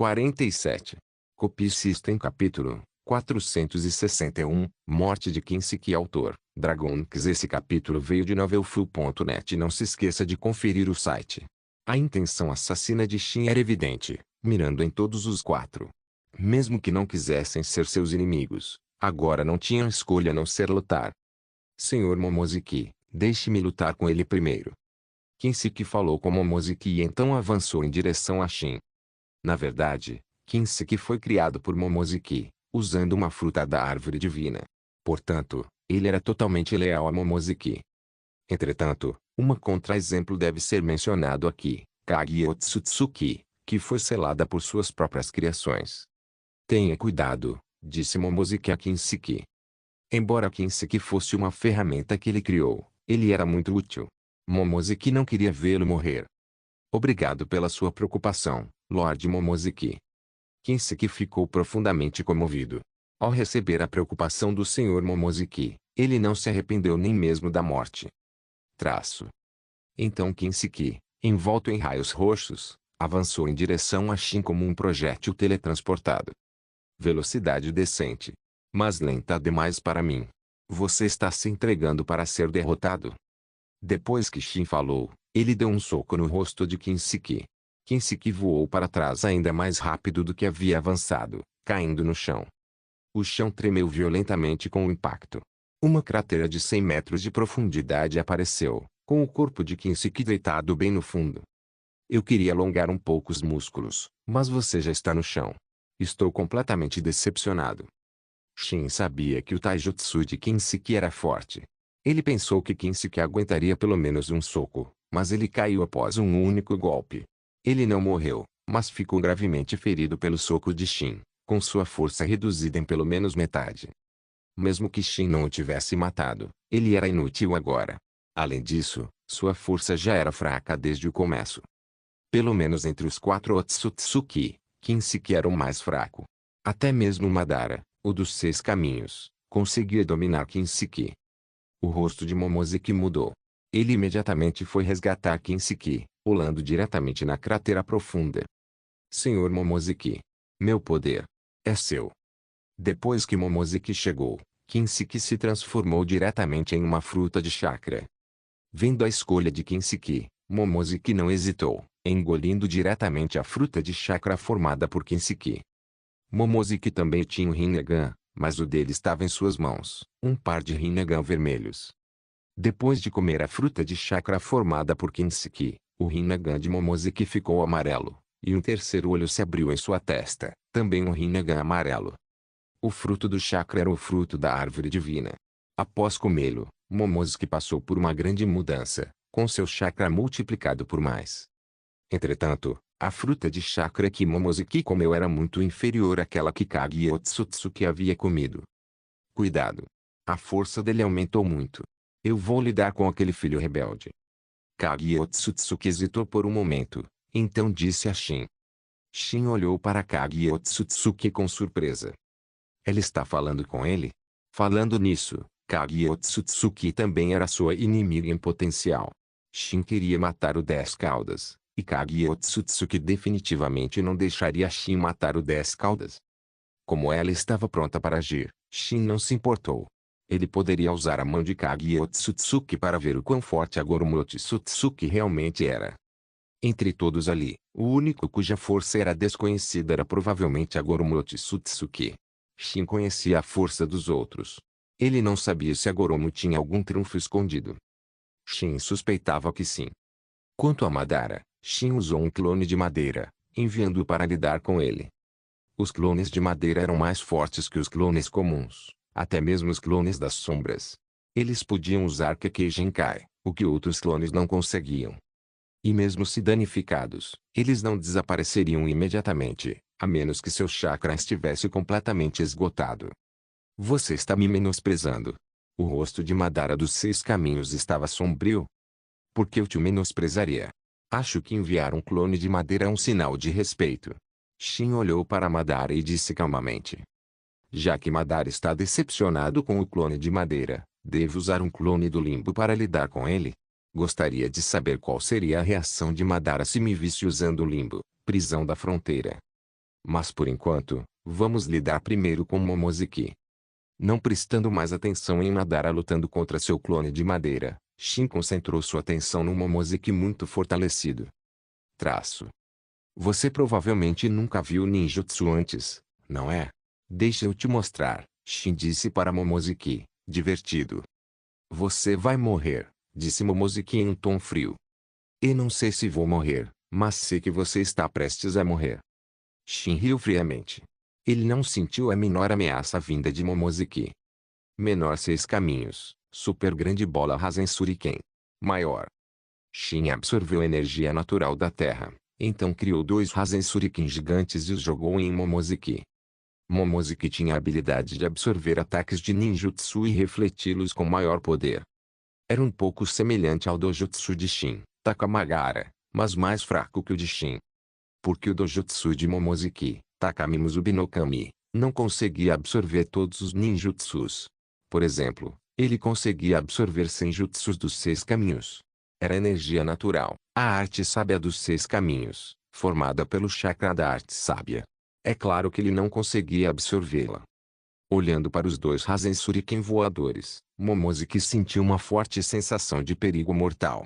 47. Copy System Capítulo 461, Morte de Kinshiki. Autor, Dragonix. Esse capítulo veio de novelfull.net. Não se esqueça de conferir o site. A intenção assassina de Shin era evidente, mirando em todos os quatro. Mesmo que não quisessem ser seus inimigos, agora não tinham escolha a não ser lutar. Senhor Momoshiki, deixe-me lutar com ele primeiro. Kinshiki falou com Momoshiki e então avançou em direção a Shin. Na verdade, Kinshiki foi criado por Momoshiki, usando uma fruta da árvore divina. Portanto, ele era totalmente leal a Momoshiki. Entretanto, uma contra-exemplo deve ser mencionado aqui, Kage Otsutsuki, que foi selada por suas próprias criações. Tenha cuidado, disse Momoshiki a Kinshiki. Embora Kinshiki fosse uma ferramenta que ele criou, ele era muito útil. Momoshiki não queria vê-lo morrer. Obrigado pela sua preocupação, Lord Momoshiki. Kinshiki ficou profundamente comovido. Ao receber a preocupação do Sr. Momoshiki, ele não se arrependeu nem mesmo da morte. Então Kinshiki, envolto em raios roxos, avançou em direção a Shin como um projétil teletransportado. Velocidade decente. Mas lenta demais para mim. Você está se entregando para ser derrotado. Depois que Shin falou, ele deu um soco no rosto de Kinshiki. Kinshiki voou para trás ainda mais rápido do que havia avançado, caindo no chão. O chão tremeu violentamente com o impacto. Uma cratera de 100 metros de profundidade apareceu, com o corpo de Kinshiki deitado bem no fundo. Eu queria alongar um pouco os músculos, mas você já está no chão. Estou completamente decepcionado. Shin sabia que o taijutsu de Kinshiki era forte. Ele pensou que Kinshiki aguentaria pelo menos um soco, mas ele caiu após um único golpe. Ele não morreu, mas ficou gravemente ferido pelo soco de Shin, com sua força reduzida em pelo menos metade. Mesmo que Shin não o tivesse matado, ele era inútil agora. Além disso, sua força já era fraca desde o começo. Pelo menos entre os 4 Otsutsuki, Kinshiki era o mais fraco. Até mesmo Madara, o dos 6 caminhos, conseguia dominar Kinshiki. O rosto de Momoshiki mudou. Ele imediatamente foi resgatar Kinshiki, pulando diretamente na cratera profunda. Senhor Momoshiki, meu poder é seu. Depois que Momoshiki chegou, Kinshiki se transformou diretamente em uma fruta de chakra. Vendo a escolha de Kinshiki, Momoshiki não hesitou, engolindo diretamente a fruta de chakra formada por Kinshiki. Momoshiki também tinha um Rinnegan, mas o dele estava em suas mãos, um par de Rinnegan vermelhos. Depois de comer a fruta de chakra formada por Kinshiki, o Rinnegan de Momoshiki ficou amarelo, e um terceiro olho se abriu em sua testa, também um Rinnegan amarelo. O fruto do chakra era o fruto da árvore divina. Após comê-lo, Momoshiki passou por uma grande mudança, com seu chakra multiplicado por mais. Entretanto, a fruta de chakra que Momoshiki comeu era muito inferior àquela que Kage Otsutsuki havia comido. Cuidado! A força dele aumentou muito. Eu vou lidar com aquele filho rebelde. Kage Otsutsuki hesitou por um momento, então disse a Shin. Shin olhou para Kage Otsutsuki com surpresa. Ela está falando com ele? Falando nisso, Kage Otsutsuki também era sua inimiga em potencial. Shin queria matar o 10 Caudas, e Kage Otsutsuki definitivamente não deixaria Shin matar o 10 Caudas. Como ela estava pronta para agir, Shin não se importou. Ele poderia usar a mão de Kage Otsutsuki para ver o quão forte a Goromu Otsutsuki realmente era. Entre todos ali, o único cuja força era desconhecida era provavelmente a Goromu Otsutsuki. Shin conhecia a força dos outros. Ele não sabia se a Goromu tinha algum trunfo escondido. Shin suspeitava que sim. Quanto a Madara, Shin usou um clone de madeira, enviando-o para lidar com ele. Os clones de madeira eram mais fortes que os clones comuns, até mesmo os clones das sombras. Eles podiam usar Kekkei Genkai, o que outros clones não conseguiam. E mesmo se danificados, eles não desapareceriam imediatamente, a menos que seu chakra estivesse completamente esgotado. Você está me menosprezando. O rosto de Madara dos 6 caminhos estava sombrio. Por que eu te menosprezaria? Acho que enviar um clone de madeira é um sinal de respeito. Shin olhou para Madara e disse calmamente. Já que Madara está decepcionado com o clone de madeira, devo usar um clone do limbo para lidar com ele? Gostaria de saber qual seria a reação de Madara se me visse usando o limbo, prisão da fronteira. Mas por enquanto, vamos lidar primeiro com Momozuki. Não prestando mais atenção em Madara lutando contra seu clone de madeira, Shin concentrou sua atenção no Momozuki muito fortalecido. Traço. Você provavelmente nunca viu ninjutsu antes, não é? Deixa eu te mostrar, Shin disse para Momozuki, divertido. Você vai morrer, disse Momozuki em um tom frio. Eu não sei se vou morrer, mas sei que você está prestes a morrer. Shin riu friamente. Ele não sentiu a menor ameaça vinda de Momozuki. Menor 6 caminhos, super grande bola Rasen Shuriken. Maior. Shin absorveu a energia natural da terra, então criou 2 Rasen Shuriken gigantes e os jogou em Momozuki. Momozuki tinha a habilidade de absorver ataques de ninjutsu e refleti-los com maior poder. Era um pouco semelhante ao dojutsu de Shin, Takamagara, mas mais fraco que o de Shin. Porque o dojutsu de Momozuki, Takami Musubi no Kami, não conseguia absorver todos os ninjutsus. Por exemplo, ele conseguia absorver senjutsus dos 6 caminhos. Era energia natural, a arte sábia dos 6 caminhos, formada pelo chakra da arte sábia. É claro que ele não conseguia absorvê-la. Olhando para os 2 Rasen Shuriken voadores, Momozuki sentiu uma forte sensação de perigo mortal.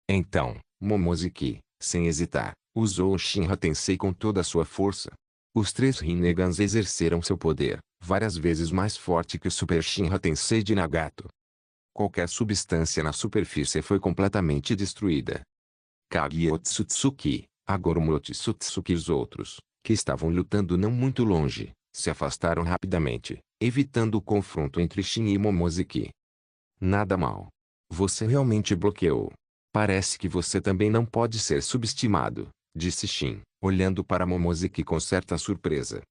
Então, Momozuki, sem hesitar, usou o Shinra Tensei com toda a sua força. Os 3 Rinnegans exerceram seu poder, várias vezes mais forte que o Super Shinra Tensei de Nagato. Qualquer substância na superfície foi completamente destruída. Kage Otsutsuki, Agoromo Otsutsuki e os outros, que estavam lutando não muito longe, se afastaram rapidamente, evitando o confronto entre Shin e Momozuki. Nada mal. Você realmente bloqueou. Parece que você também não pode ser subestimado, disse Shin, olhando para Momozuki com certa surpresa.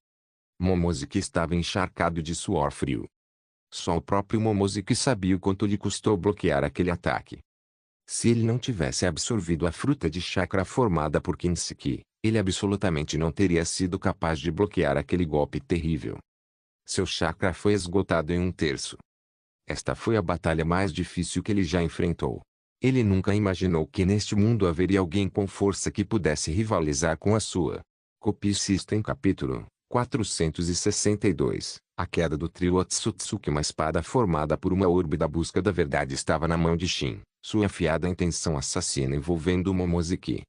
Momozuki estava encharcado de suor frio. Só o próprio Momozuki sabia o quanto lhe custou bloquear aquele ataque. Se ele não tivesse absorvido a fruta de chakra formada por Kinshiki, ele absolutamente não teria sido capaz de bloquear aquele golpe terrível. Seu chakra foi esgotado em 1/3. Esta foi a batalha mais difícil que ele já enfrentou. Ele nunca imaginou que neste mundo haveria alguém com força que pudesse rivalizar com a sua. Copie System capítulo 462. A queda do trio Otsutsuki. Uma espada formada por uma orbe da busca da verdade estava na mão de Shin, sua afiada intenção assassina envolvendo Momozuki.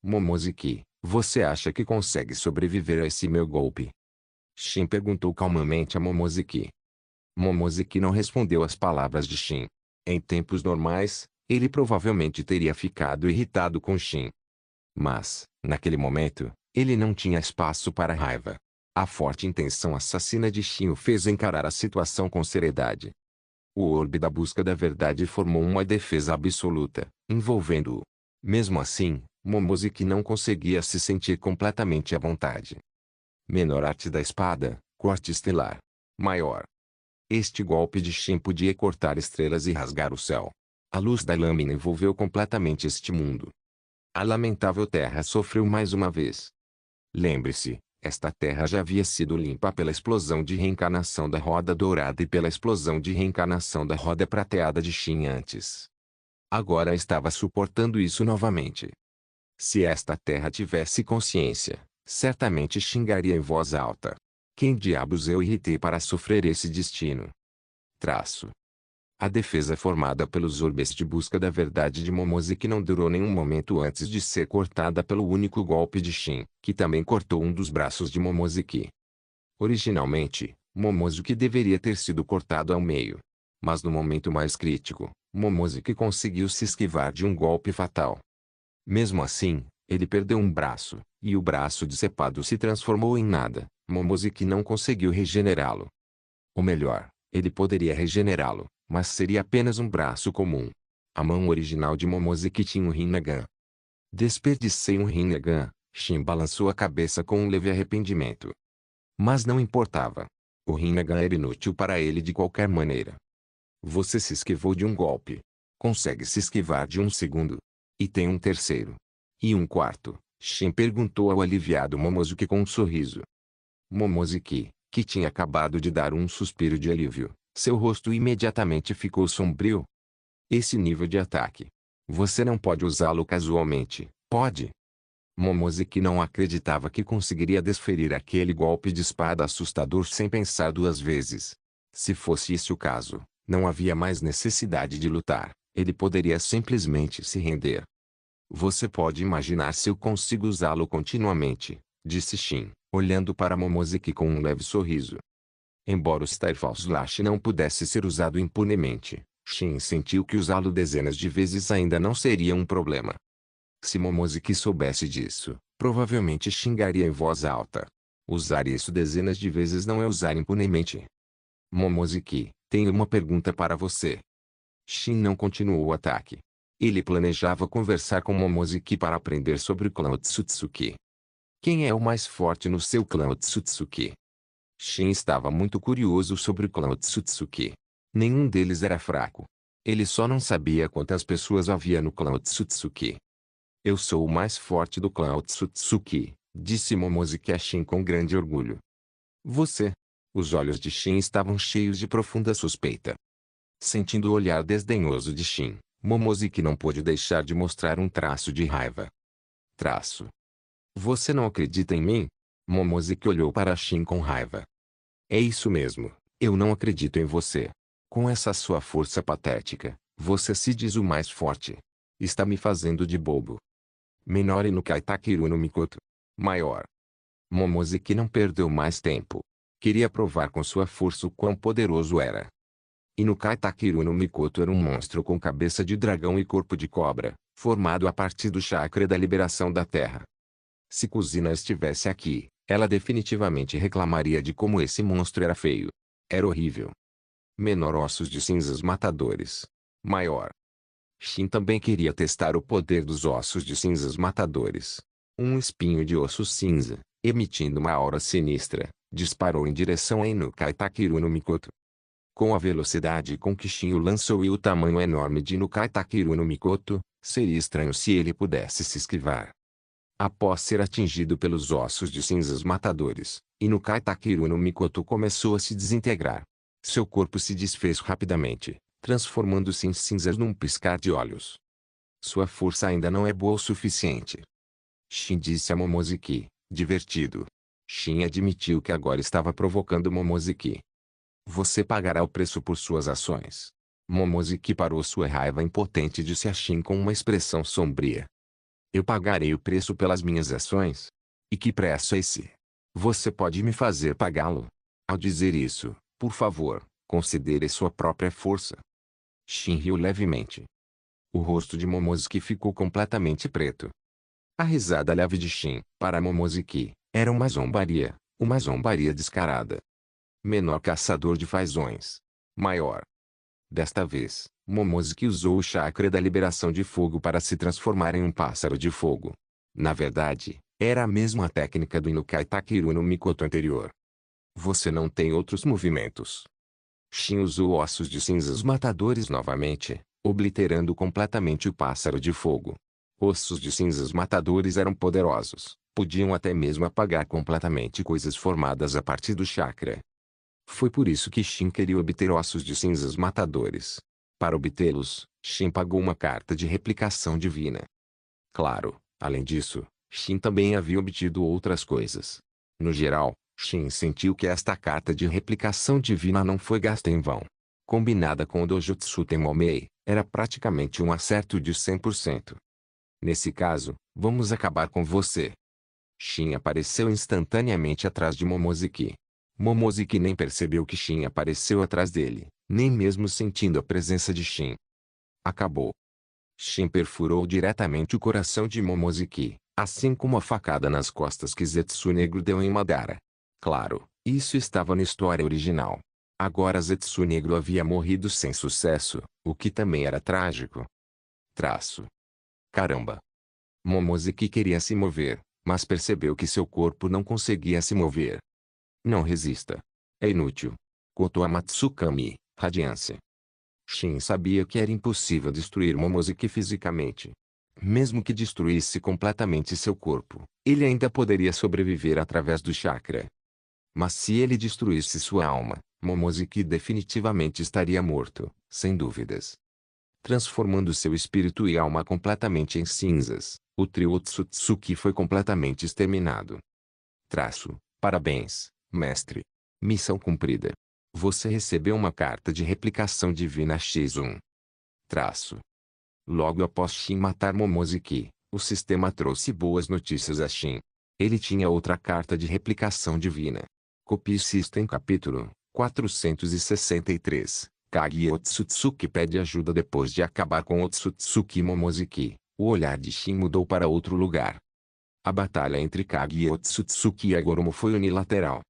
Momozuki, você acha que consegue sobreviver a esse meu golpe? Shin perguntou calmamente a Momozuki. Momozuki não respondeu às palavras de Shin. Em tempos normais, ele provavelmente teria ficado irritado com Shin. Mas, naquele momento, ele não tinha espaço para raiva. A forte intenção assassina de Shin o fez encarar a situação com seriedade. O orbe da busca da verdade formou uma defesa absoluta, envolvendo-o. Mesmo assim, Momozuki não conseguia se sentir completamente à vontade. Menor arte da espada, corte estelar. Maior. Este golpe de Shin podia cortar estrelas e rasgar o céu. A luz da lâmina envolveu completamente este mundo. A lamentável terra sofreu mais uma vez. Lembre-se, esta terra já havia sido limpa pela explosão de reencarnação da roda dourada e pela explosão de reencarnação da roda prateada de Shin antes. Agora estava suportando isso novamente. Se esta terra tivesse consciência, certamente xingaria em voz alta. Quem diabos eu irritei para sofrer esse destino? Traço. A defesa formada pelos orbes de busca da verdade de Momozuki não durou nenhum momento antes de ser cortada pelo único golpe de Shin, que também cortou um dos braços de Momozuki. Originalmente, Momozuki deveria ter sido cortado ao meio. Mas no momento mais crítico, Momozuki conseguiu se esquivar de um golpe fatal. Mesmo assim, ele perdeu um braço, e o braço decepado se transformou em nada. Momozuki não conseguiu regenerá-lo. Ou melhor, ele poderia regenerá-lo, mas seria apenas um braço comum. A mão original de Momozuki tinha um Rinnegan. Desperdicei um Rinnegan, Shin balançou a cabeça com um leve arrependimento. Mas não importava. O Rinnegan era inútil para ele de qualquer maneira. Você se esquivou de um golpe. Consegue se esquivar de um segundo. E tem um terceiro. E um quarto, Shin perguntou ao aliviado Momozuki com um sorriso. Momozuki, que tinha acabado de dar um suspiro de alívio, seu rosto imediatamente ficou sombrio. Esse nível de ataque. Você não pode usá-lo casualmente, pode? Momozuki não acreditava que conseguiria desferir aquele golpe de espada assustador sem pensar duas vezes. Se fosse esse o caso, não havia mais necessidade de lutar, ele poderia simplesmente se render. Você pode imaginar se eu consigo usá-lo continuamente, disse Shin, olhando para Momozuki com um leve sorriso. Embora o Starfall Slash não pudesse ser usado impunemente, Shin sentiu que usá-lo dezenas de vezes ainda não seria um problema. Se Momozuki soubesse disso, provavelmente xingaria em voz alta. Usar isso dezenas de vezes não é usar impunemente. Momozuki, tenho uma pergunta para você. Shin não continuou o ataque. Ele planejava conversar com Momozuki para aprender sobre o clã Otsutsuki. Quem é o mais forte no seu clã Otsutsuki? Shin estava muito curioso sobre o clã Otsutsuki. Nenhum deles era fraco. Ele só não sabia quantas pessoas havia no clã Otsutsuki. Eu sou o mais forte do clã Otsutsuki, disse Momozuki a Shin com grande orgulho. Você? Os olhos de Shin estavam cheios de profunda suspeita. Sentindo o olhar desdenhoso de Shin, Momozuki não pôde deixar de mostrar um traço de raiva. Traço. Você não acredita em mim? Momozuki olhou para Shin com raiva. É isso mesmo, eu não acredito em você. Com essa sua força patética, você se diz o mais forte. Está me fazendo de bobo. Menor no Kaitakiru no Mikoto. Maior. Momozuki não perdeu mais tempo. Queria provar com sua força o quão poderoso era. Inukai Takeru no Mikoto era um monstro com cabeça de dragão e corpo de cobra, formado a partir do chakra da liberação da terra. Se Kuzina estivesse aqui, ela definitivamente reclamaria de como esse monstro era feio. Era horrível. Menor ossos de cinzas matadores. Maior. Shin também queria testar o poder dos ossos de cinzas matadores. Um espinho de osso cinza, emitindo uma aura sinistra, disparou em direção a Inukai Takeru no Mikoto. Com a velocidade com que Shin o lançou e o tamanho enorme de Inukai Takeru no Mikoto, seria estranho se ele pudesse se esquivar. Após ser atingido pelos ossos de cinzas matadores, Inukai Takeru no Mikoto começou a se desintegrar. Seu corpo se desfez rapidamente, transformando-se em cinzas num piscar de olhos. Sua força ainda não é boa o suficiente. Shin disse a Momozuki, divertido. Shin admitiu que agora estava provocando Momozuki. Você pagará o preço por suas ações. Momozuki parou sua raiva impotente e disse a Shin com uma expressão sombria. Eu pagarei o preço pelas minhas ações? E que preço é esse? Você pode me fazer pagá-lo? Ao dizer isso, por favor, considere sua própria força. Shin riu levemente. O rosto de Momozuki ficou completamente preto. A risada leve de Shin, para Momozuki, era uma zombaria descarada. Menor caçador de fazões. Maior. Desta vez, Momozuki usou o chakra da liberação de fogo para se transformar em um pássaro de fogo. Na verdade, era a mesma técnica do Inukai Takeru no Mikoto anterior. Você não tem outros movimentos. Shin usou ossos de cinzas matadores novamente, obliterando completamente o pássaro de fogo. Ossos de cinzas matadores eram poderosos, podiam até mesmo apagar completamente coisas formadas a partir do chakra. Foi por isso que Shin queria obter ossos de cinzas matadores. Para obtê-los, Shin pagou uma carta de replicação divina. Claro, além disso, Shin também havia obtido outras coisas. No geral, Shin sentiu que esta carta de replicação divina não foi gasta em vão. Combinada com o Dojutsu Tenmomei, era praticamente um acerto de 100%. Nesse caso, vamos acabar com você. Shin apareceu instantaneamente atrás de Momozuki. Momozuki nem percebeu que Shin apareceu atrás dele, nem mesmo sentindo a presença de Shin. Acabou. Shin perfurou diretamente o coração de Momozuki, assim como a facada nas costas que Zetsu Negro deu em Madara. Claro, isso estava na história original. Agora Zetsu Negro havia morrido sem sucesso, o que também era trágico. Traço. Caramba! Momozuki queria se mover, mas percebeu que seu corpo não conseguia se mover. Não resista. É inútil. Kotoa Matsukami, Radiância. Shin sabia que era impossível destruir Momozuki fisicamente. Mesmo que destruísse completamente seu corpo, ele ainda poderia sobreviver através do chakra. Mas se ele destruísse sua alma, Momozuki definitivamente estaria morto, sem dúvidas. transformando seu espírito e alma completamente em cinzas. O trio Otsutsuki foi completamente exterminado. Parabéns, mestre. Missão cumprida. Você recebeu uma carta de replicação divina X1. Logo após Shin matar Momoshiki, o sistema trouxe boas notícias a Shin. Ele tinha outra carta de replicação divina. Copy System Capítulo 463. Kage Otsutsuki pede ajuda depois de acabar com Otsutsuki Momoshiki. O olhar de Shin mudou para outro lugar. A batalha entre Kaguya Otsutsuki e Agoromo foi unilateral.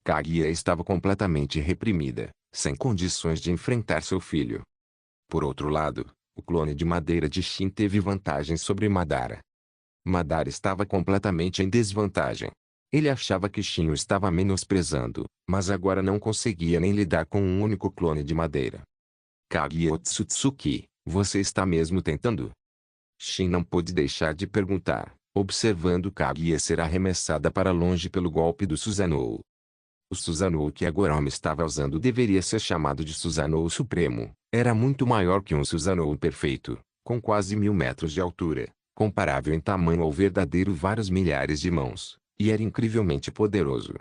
Kaguya estava completamente reprimida, sem condições de enfrentar seu filho. Por outro lado, o clone de madeira de Shin teve vantagem sobre Madara. Madara estava completamente em desvantagem. Ele achava que Shin o estava menosprezando, mas agora não conseguia nem lidar com um único clone de madeira. Kaguya Otsutsuki, você está mesmo tentando? Shin não pôde deixar de perguntar, observando Kaguya ser arremessada para longe pelo golpe do Susanoo. O Susanoo que Agoromo estava usando deveria ser chamado de Susanoo Supremo. Era muito maior que um Susanoo perfeito, com quase 1000 metros de altura, comparável em tamanho ao verdadeiro vários milhares de mãos, e era incrivelmente poderoso.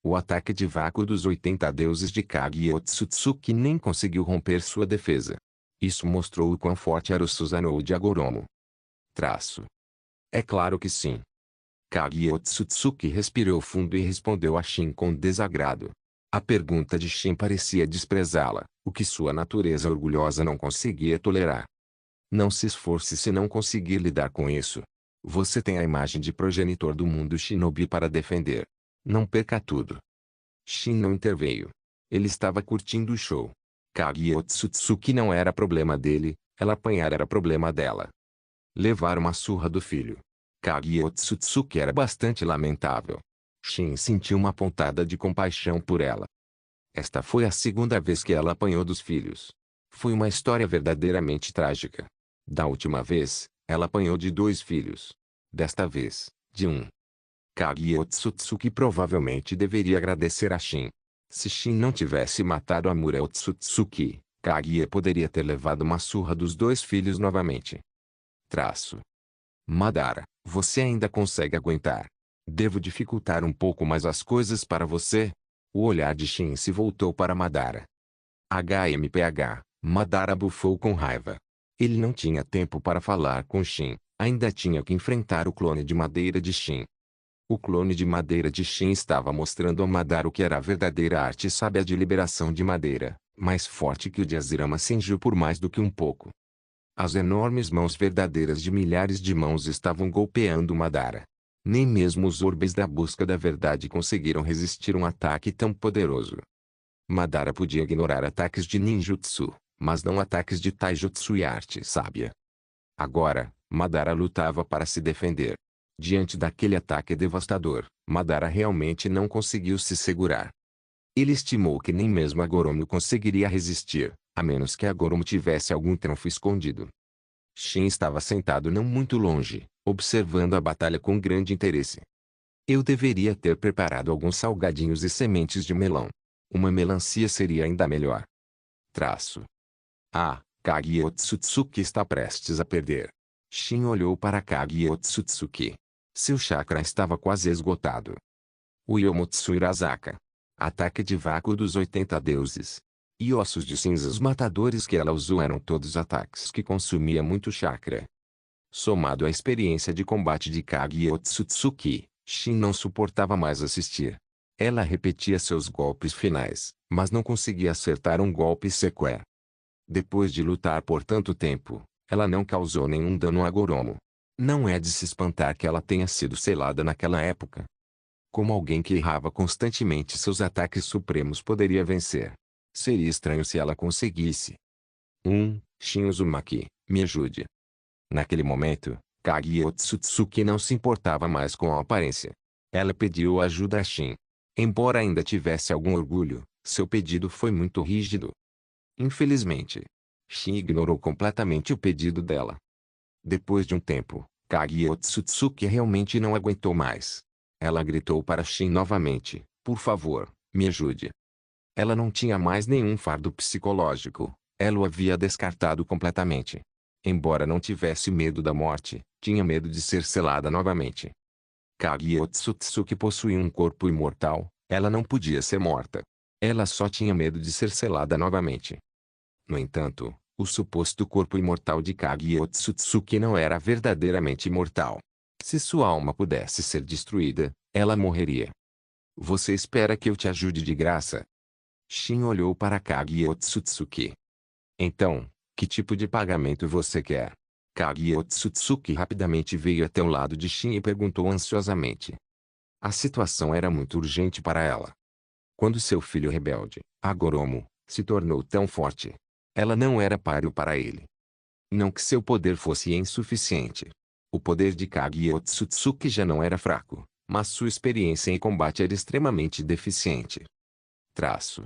O ataque de vácuo dos 80 deuses de Kaguya Otsutsuki nem conseguiu romper sua defesa. Isso mostrou o quão forte era o Susanoo de Agoromo. É claro que sim. Kaguya Otsutsuki respirou fundo e respondeu a Shin com desagrado. A pergunta de Shin parecia desprezá-la, o que sua natureza orgulhosa não conseguia tolerar. Não se esforce se não conseguir lidar com isso. Você tem a imagem de progenitor do mundo shinobi para defender. Não perca tudo. Shin não interveio. Ele estava curtindo o show. Kaguya Otsutsuki não era problema dele, ela apanhar era problema dela. Levar uma surra do filho. Kaguya Otsutsuki era bastante lamentável. Shin sentiu uma pontada de compaixão por ela. Esta foi a segunda vez que ela apanhou dos filhos. Foi uma história verdadeiramente trágica. Da última vez, ela apanhou de 2 filhos. Desta vez, de 1. Kaguya Otsutsuki provavelmente deveria agradecer a Shin. Se Shin não tivesse matado Amura Otsutsuki, Kaguya poderia ter levado uma surra dos 2 filhos novamente. Madara, você ainda consegue aguentar. Devo dificultar um pouco mais as coisas para você? O olhar de Shin se voltou para Madara. HMPH, Madara bufou com raiva. Ele não tinha tempo para falar com Shin, ainda tinha que enfrentar o clone de madeira de Shin. O clone de madeira de Shin estava mostrando a Madara o que era a verdadeira arte sábia de liberação de madeira, mais forte que o de Azirama Senju por mais do que um pouco. As enormes mãos verdadeiras de milhares de mãos estavam golpeando Madara. Nem mesmo os orbes da busca da verdade conseguiram resistir um ataque tão poderoso. Madara podia ignorar ataques de ninjutsu, mas não ataques de taijutsu e arte sábia. Agora, Madara lutava para se defender. Diante daquele ataque devastador, Madara realmente não conseguiu se segurar. Ele estimou que nem mesmo Agoromo conseguiria resistir, a menos que Agoromo tivesse algum trunfo escondido. Shin estava sentado não muito longe, observando a batalha com grande interesse. Eu deveria ter preparado alguns salgadinhos e sementes de melão. Uma melancia seria ainda melhor. Kaguya Otsutsuki está prestes a perder. Shin olhou para Kaguya Otsutsuki. Seu chakra estava quase esgotado. Uemotsu Irazaka. Ataque de vácuo dos 80 deuses. E ossos de cinzas matadores que ela usou eram todos ataques que consumiam muito chakra. Somado à experiência de combate de Kaguya Otsutsuki, Shin não suportava mais assistir. Ela repetia seus golpes finais, mas não conseguia acertar um golpe sequer. Depois de lutar por tanto tempo, ela não causou nenhum dano a Agoromo. Não é de se espantar que ela tenha sido selada naquela época. Como alguém que errava constantemente seus ataques supremos poderia vencer? Seria estranho se ela conseguisse. Shin Uzumaki, me ajude. Naquele momento, Kaguya Otsutsuki não se importava mais com a aparência. Ela pediu ajuda a Shin. Embora ainda tivesse algum orgulho, seu pedido foi muito rígido. Infelizmente, Shin ignorou completamente o pedido dela. Depois de um tempo, Kaguya Otsutsuki realmente não aguentou mais. Ela gritou para Shin novamente, por favor, me ajude. Ela não tinha mais nenhum fardo psicológico. ela o havia descartado completamente. Embora não tivesse medo da morte, tinha medo de ser selada novamente. Kage Otsutsuki possuía um corpo imortal, ela não podia ser morta. Ela só tinha medo de ser selada novamente. No entanto, o suposto corpo imortal de Kage Otsutsuki não era verdadeiramente imortal. Se sua alma pudesse ser destruída, ela morreria. Você espera que eu te ajude de graça? Shin olhou para Kage Otsutsuki. Então, que tipo de pagamento você quer? Kage Otsutsuki rapidamente veio até o lado de Shin e perguntou ansiosamente. A situação era muito urgente para ela. Quando seu filho rebelde, Agoromo, se tornou tão forte, ela não era páreo para ele. Não que seu poder fosse insuficiente. O poder de Kage Otsutsuki já não era fraco, mas sua experiência em combate era extremamente deficiente. Traço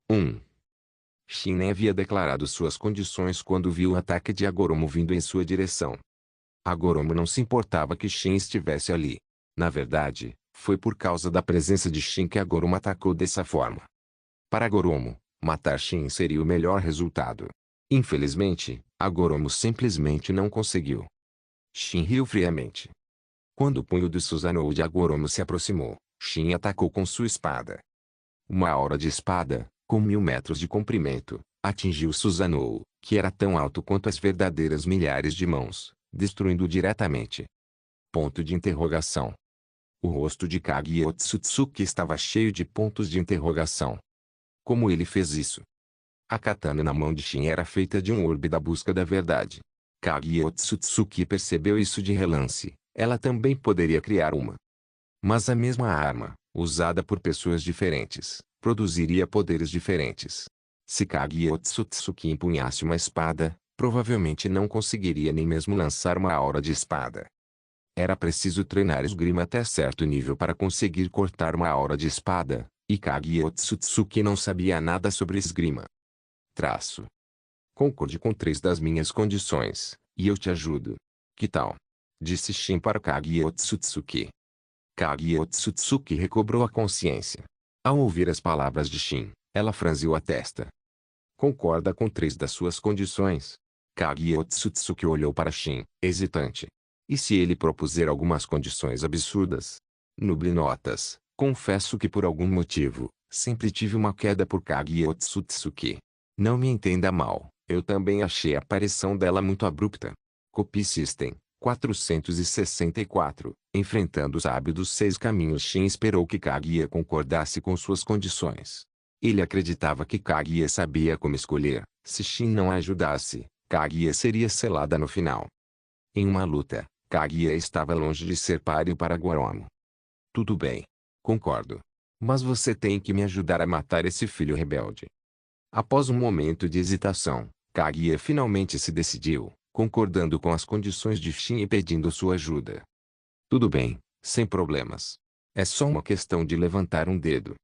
1. Shin nem havia declarado suas condições quando viu o ataque de Agoromo vindo em sua direção. Agoromo não se importava que Shin estivesse ali. Na verdade, foi por causa da presença de Shin que Agoromo atacou dessa forma. Para Agoromo, matar Shin seria o melhor resultado. Infelizmente, Agoromo simplesmente não conseguiu. Shin riu friamente. Quando o punho de Susanoo de Agoromo se aproximou, Shin atacou com sua espada. Uma aura de espada, com 1000 metros de comprimento, atingiu Susanoo, que era tão alto quanto as verdadeiras milhares de mãos, destruindo-o diretamente. Ponto de interrogação. O rosto de Kage Otsutsuki estava cheio de pontos de interrogação. Como ele fez isso? A katana na mão de Shin era feita de um orbe da busca da verdade. Kage Otsutsuki percebeu isso de relance. Ela também poderia criar uma. Mas a mesma arma, usada por pessoas diferentes, produziria poderes diferentes. Se Kage Otsutsuki empunhasse uma espada, provavelmente não conseguiria nem mesmo lançar uma aura de espada. Era preciso treinar esgrima até certo nível para conseguir cortar uma aura de espada, e Kage Otsutsuki não sabia nada sobre esgrima. Traço. Concorde com 3 das minhas condições, e eu te ajudo. Que tal? Disse Shin para Kage Otsutsuki. Kage Otsutsuki recobrou a consciência. Ao ouvir as palavras de Shin, ela franziu a testa. Concorda com 3 das suas condições? Kage Otsutsuki olhou para Shin, hesitante. E se ele propuser algumas condições absurdas? Nuble notas. Confesso que por algum motivo, sempre tive uma queda por Kage Otsutsuki. Não me entenda mal, eu também achei a aparição dela muito abrupta. Copy System 464. Enfrentando o sábio dos 6 caminhos, Shin esperou que Kage concordasse com suas condições. Ele acreditava que Kage sabia como escolher. Se Shin não a ajudasse, Kage seria selada no final. Em uma luta, Kage estava longe de ser páreo para Agoromo. Tudo bem. Concordo. Mas você tem que me ajudar a matar esse filho rebelde. Após um momento de hesitação, Kage finalmente se decidiu, concordando com as condições de Shin e pedindo sua ajuda. Tudo bem, sem problemas. É só uma questão de levantar um dedo.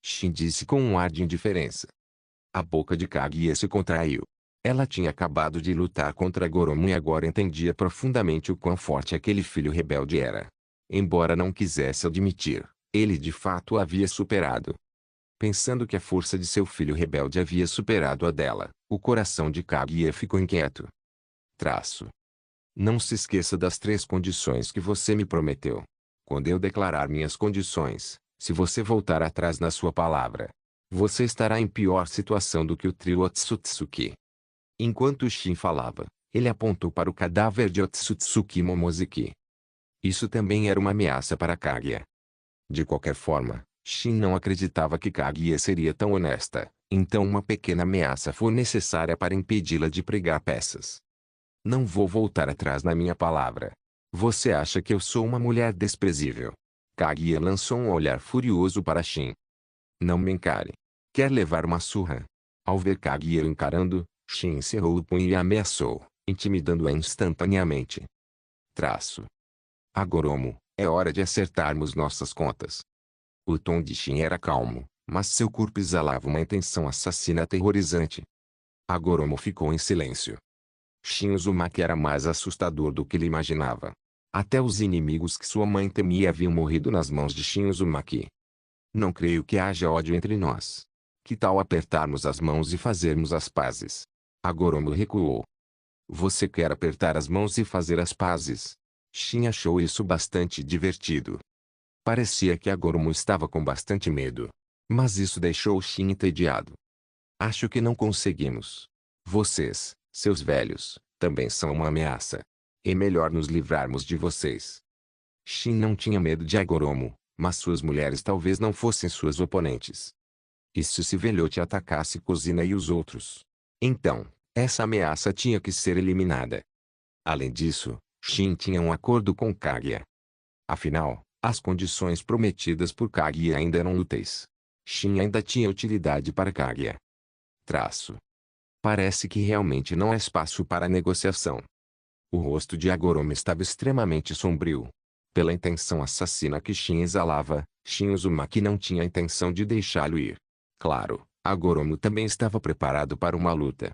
Shin disse com um ar de indiferença. A boca de Kage se contraiu. Ela tinha acabado de lutar contra Agoromo e agora entendia profundamente o quão forte aquele filho rebelde era. Embora não quisesse admitir, ele de fato o havia superado. Pensando que a força de seu filho rebelde havia superado a dela, o coração de Kage ficou inquieto. Traço. Não se esqueça das 3 condições que você me prometeu. Quando eu declarar minhas condições, se você voltar atrás na sua palavra, você estará em pior situação do que o trio Otsutsuki. Enquanto Shin falava, ele apontou para o cadáver de Otsutsuki Momozuki. Isso também era uma ameaça para Kage. De qualquer forma, Shin não acreditava que Kage seria tão honesta, então uma pequena ameaça foi necessária para impedi-la de pregar peças. Não vou voltar atrás na minha palavra. Você acha que eu sou uma mulher desprezível? Kage lançou um olhar furioso para Shin. Não me encare. Quer levar uma surra? Ao ver Kage encarando, Shin cerrou o punho e ameaçou, intimidando-a instantaneamente. Traço. Agoromo, é hora de acertarmos nossas contas. O tom de Shin era calmo, mas seu corpo exalava uma intenção assassina aterrorizante. Agoromo ficou em silêncio. Shin Uzumaki era mais assustador do que ele imaginava. Até os inimigos que sua mãe temia haviam morrido nas mãos de Shin Uzumaki. Não creio que haja ódio entre nós. Que tal apertarmos as mãos e fazermos as pazes? Agoromo recuou. Você quer apertar as mãos e fazer as pazes? Shin achou isso bastante divertido. Parecia que Agoromo estava com bastante medo. Mas isso deixou Shin entediado. Acho que não conseguimos. Vocês, seus velhos, também são uma ameaça. É melhor nos livrarmos de vocês. Shin não tinha medo de Agoromo, mas suas mulheres talvez não fossem suas oponentes. E se esse velhote atacasse Kozina e os outros? Então, essa ameaça tinha que ser eliminada. Além disso, Shin tinha um acordo com Kaguya. Afinal, as condições prometidas por Kaguya ainda eram úteis. Shin ainda tinha utilidade para Kaguya. Parece que realmente não há espaço para negociação. O rosto de Agoromo estava extremamente sombrio. Pela intenção assassina que Shin exalava, Shin Uzumaki não tinha a intenção de deixá-lo ir. Claro, Agoromo também estava preparado para uma luta.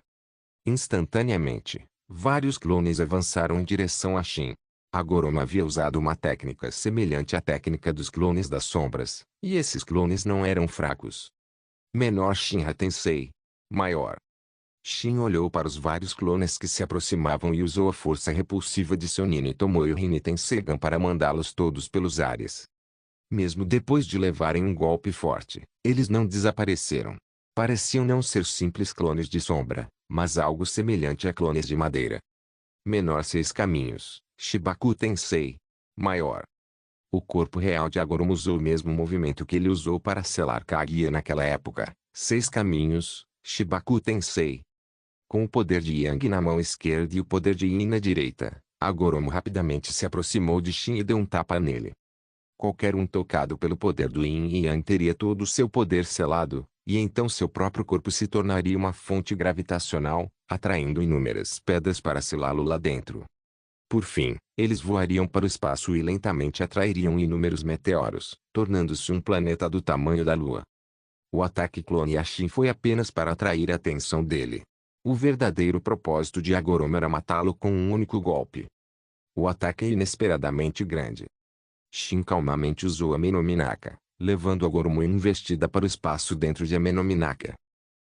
Instantaneamente, vários clones avançaram em direção a Shin. Agoromo havia usado uma técnica semelhante à técnica dos clones das sombras, e esses clones não eram fracos. Menor Shinra Tensei. Maior. Shin olhou para os vários clones que se aproximavam e usou a força repulsiva de seu Nini Tomoe Rini Tensegan para mandá-los todos pelos ares. Mesmo depois de levarem um golpe forte, eles não desapareceram. Pareciam não ser simples clones de sombra, mas algo semelhante a clones de madeira. Menor 6 caminhos, Shibaku Tensei. Maior. O corpo real de Agoromo usou o mesmo movimento que ele usou para selar Kaguya naquela época. 6 caminhos, Shibaku Tensei. Com o poder de Yang na mão esquerda e o poder de Yin na direita, Agoromo rapidamente se aproximou de Shin e deu um tapa nele. Qualquer um tocado pelo poder do Yin e Yang teria todo o seu poder selado, e então seu próprio corpo se tornaria uma fonte gravitacional, atraindo inúmeras pedras para selá-lo lá dentro. Por fim, eles voariam para o espaço e lentamente atrairiam inúmeros meteoros, tornando-se um planeta do tamanho da Lua. O ataque clone a Shin foi apenas para atrair a atenção dele. O verdadeiro propósito de Agoromo era matá-lo com um único golpe. O ataque é inesperadamente grande. Shin calmamente usou a Menominaka, levando Agoromo em investida para o espaço dentro de Menominaka.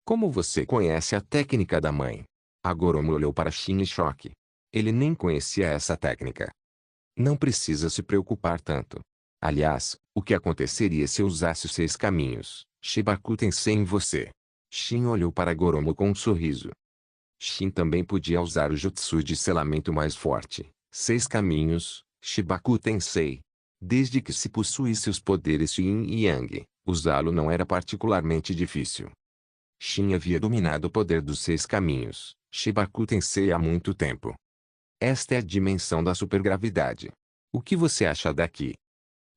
Como você conhece a técnica da mãe? Agoromo olhou para Shin em choque. Ele nem conhecia essa técnica. Não precisa se preocupar tanto. Aliás, o que aconteceria se eu usasse os 6 caminhos, Shibaku Tensei em você? Shin olhou para Agoromo com um sorriso. Shin também podia usar o jutsu de selamento mais forte, 6 caminhos, Shibaku Tensei. Desde que se possuísse os poderes Yin e Yang, usá-lo não era particularmente difícil. Shin havia dominado o poder dos 6 caminhos, Shibaku Tensei há muito tempo. Esta é a dimensão da supergravidade. O que você acha daqui?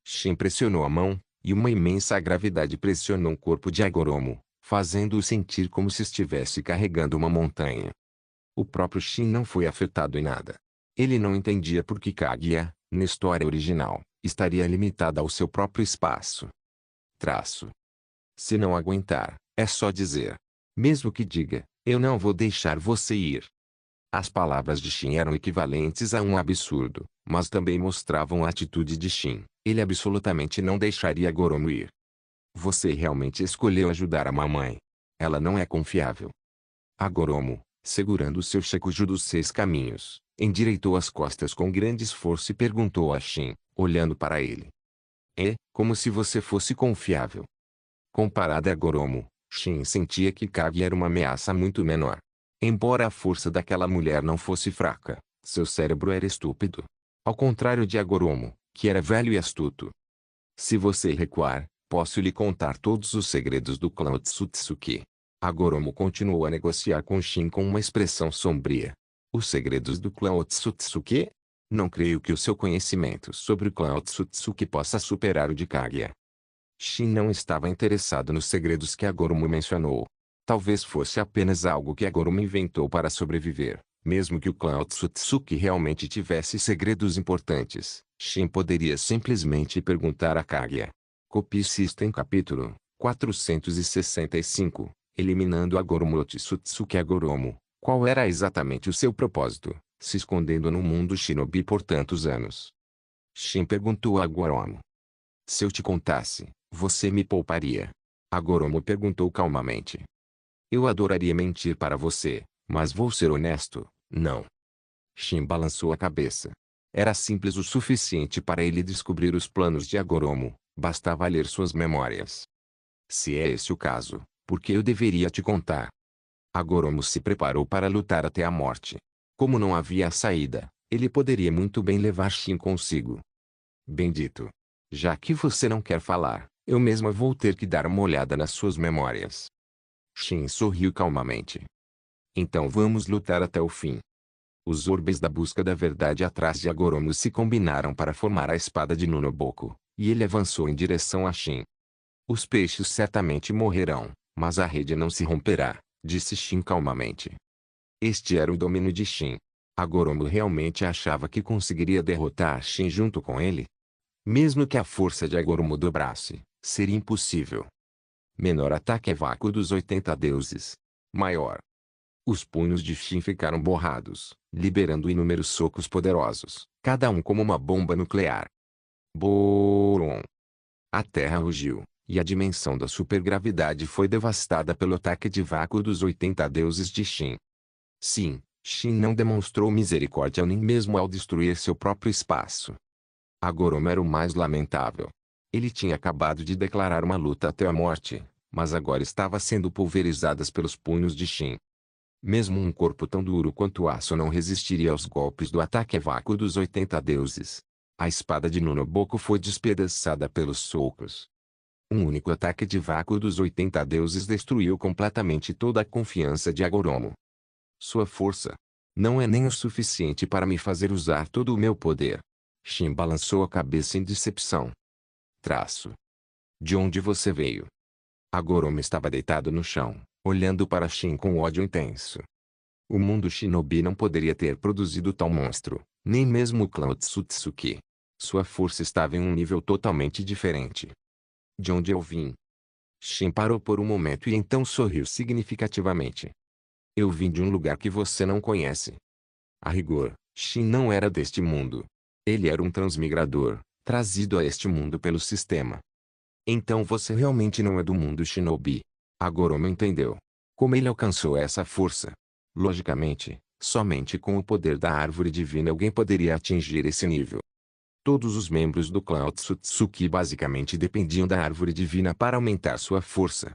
Shin pressionou a mão, e uma imensa gravidade pressionou o corpo de Agoromo, fazendo-o sentir como se estivesse carregando uma montanha. O próprio Shin não foi afetado em nada. Ele não entendia por que Kaguya, na história original, estaria limitada ao seu próprio espaço. Se não aguentar, é só dizer. Mesmo que diga, eu não vou deixar você ir. As palavras de Shin eram equivalentes a um absurdo, mas também mostravam a atitude de Shin. Ele absolutamente não deixaria Agoromo ir. Você realmente escolheu ajudar a mamãe. Ela não é confiável. Agoromo, segurando seu Shakuju dos 6 caminhos, endireitou as costas com grande esforço e perguntou a Shin, olhando para ele. Como se você fosse confiável. Comparado a Agoromo, Shin sentia que Kaguya era uma ameaça muito menor. Embora a força daquela mulher não fosse fraca, seu cérebro era estúpido. Ao contrário de Agoromo, que era velho e astuto. Se você recuar, posso lhe contar todos os segredos do clã Otsutsuki. Agoromo continuou a negociar com Shin com uma expressão sombria. Os segredos do clã Otsutsuki? Não creio que o seu conhecimento sobre o clã Otsutsuki possa superar o de Kaguya. Shin não estava interessado nos segredos que Agoromo mencionou. Talvez fosse apenas algo que Agoromo inventou para sobreviver. Mesmo que o clã Otsutsuki realmente tivesse segredos importantes, Shin poderia simplesmente perguntar a Kaguya. Copie System capítulo 465, eliminando Agoromo Otsutsuki. Agoromo, qual era exatamente o seu propósito, se escondendo no mundo shinobi por tantos anos? Shin perguntou a Agoromo. Se eu te contasse, você me pouparia. Agoromo perguntou calmamente. Eu adoraria mentir para você, mas vou ser honesto, não. Shin balançou a cabeça. Era simples o suficiente para ele descobrir os planos de Agoromo, bastava ler suas memórias. Se é esse o caso, por que eu deveria te contar? Agoromo se preparou para lutar até a morte. Como não havia saída, ele poderia muito bem levar Shin consigo. Bendito. Já que você não quer falar, eu mesma vou ter que dar uma olhada nas suas memórias. Shin sorriu calmamente. Então vamos lutar até o fim. Os orbes da busca da verdade atrás de Agoromo se combinaram para formar a espada de Nunoboko, e ele avançou em direção a Shin. Os peixes certamente morrerão, mas a rede não se romperá, disse Shin calmamente. Este era o domínio de Shin. Agoromo realmente achava que conseguiria derrotar Shin junto com ele? Mesmo que a força de Agoromo dobrasse, seria impossível. Menor ataque é vácuo dos 80 deuses. Maior. Os punhos de Shin ficaram borrados, liberando inúmeros socos poderosos, cada um como uma bomba nuclear. Boom! A terra rugiu, e a dimensão da supergravidade foi devastada pelo ataque de vácuo dos 80 deuses de Shin. Sim, Shin não demonstrou misericórdia nem mesmo ao destruir seu próprio espaço. Agoromo era o mais lamentável. Ele tinha acabado de declarar uma luta até a morte, mas agora estava sendo pulverizadas pelos punhos de Shin. Mesmo um corpo tão duro quanto aço não resistiria aos golpes do ataque a vácuo dos 80 deuses. A espada de Nunoboko foi despedaçada pelos socos. Um único ataque de vácuo dos 80 deuses destruiu completamente toda a confiança de Agoromo. Sua força não é nem o suficiente para me fazer usar todo o meu poder. Shin balançou a cabeça em decepção. Traço. De onde você veio? Agoromo estava deitado no chão, olhando para Shin com ódio intenso. O mundo shinobi não poderia ter produzido tal monstro, nem mesmo o clã Otsutsuki. Sua força estava em um nível totalmente diferente. De onde eu vim? Shin parou por um momento e então sorriu significativamente. Eu vim de um lugar que você não conhece. A rigor, Shin não era deste mundo. Ele era um transmigrador, trazido a este mundo pelo sistema. Então você realmente não é do mundo shinobi. Agoromo entendeu. Como ele alcançou essa força? Logicamente, somente com o poder da árvore divina alguém poderia atingir esse nível. Todos os membros do clã Otsutsuki basicamente dependiam da árvore divina para aumentar sua força.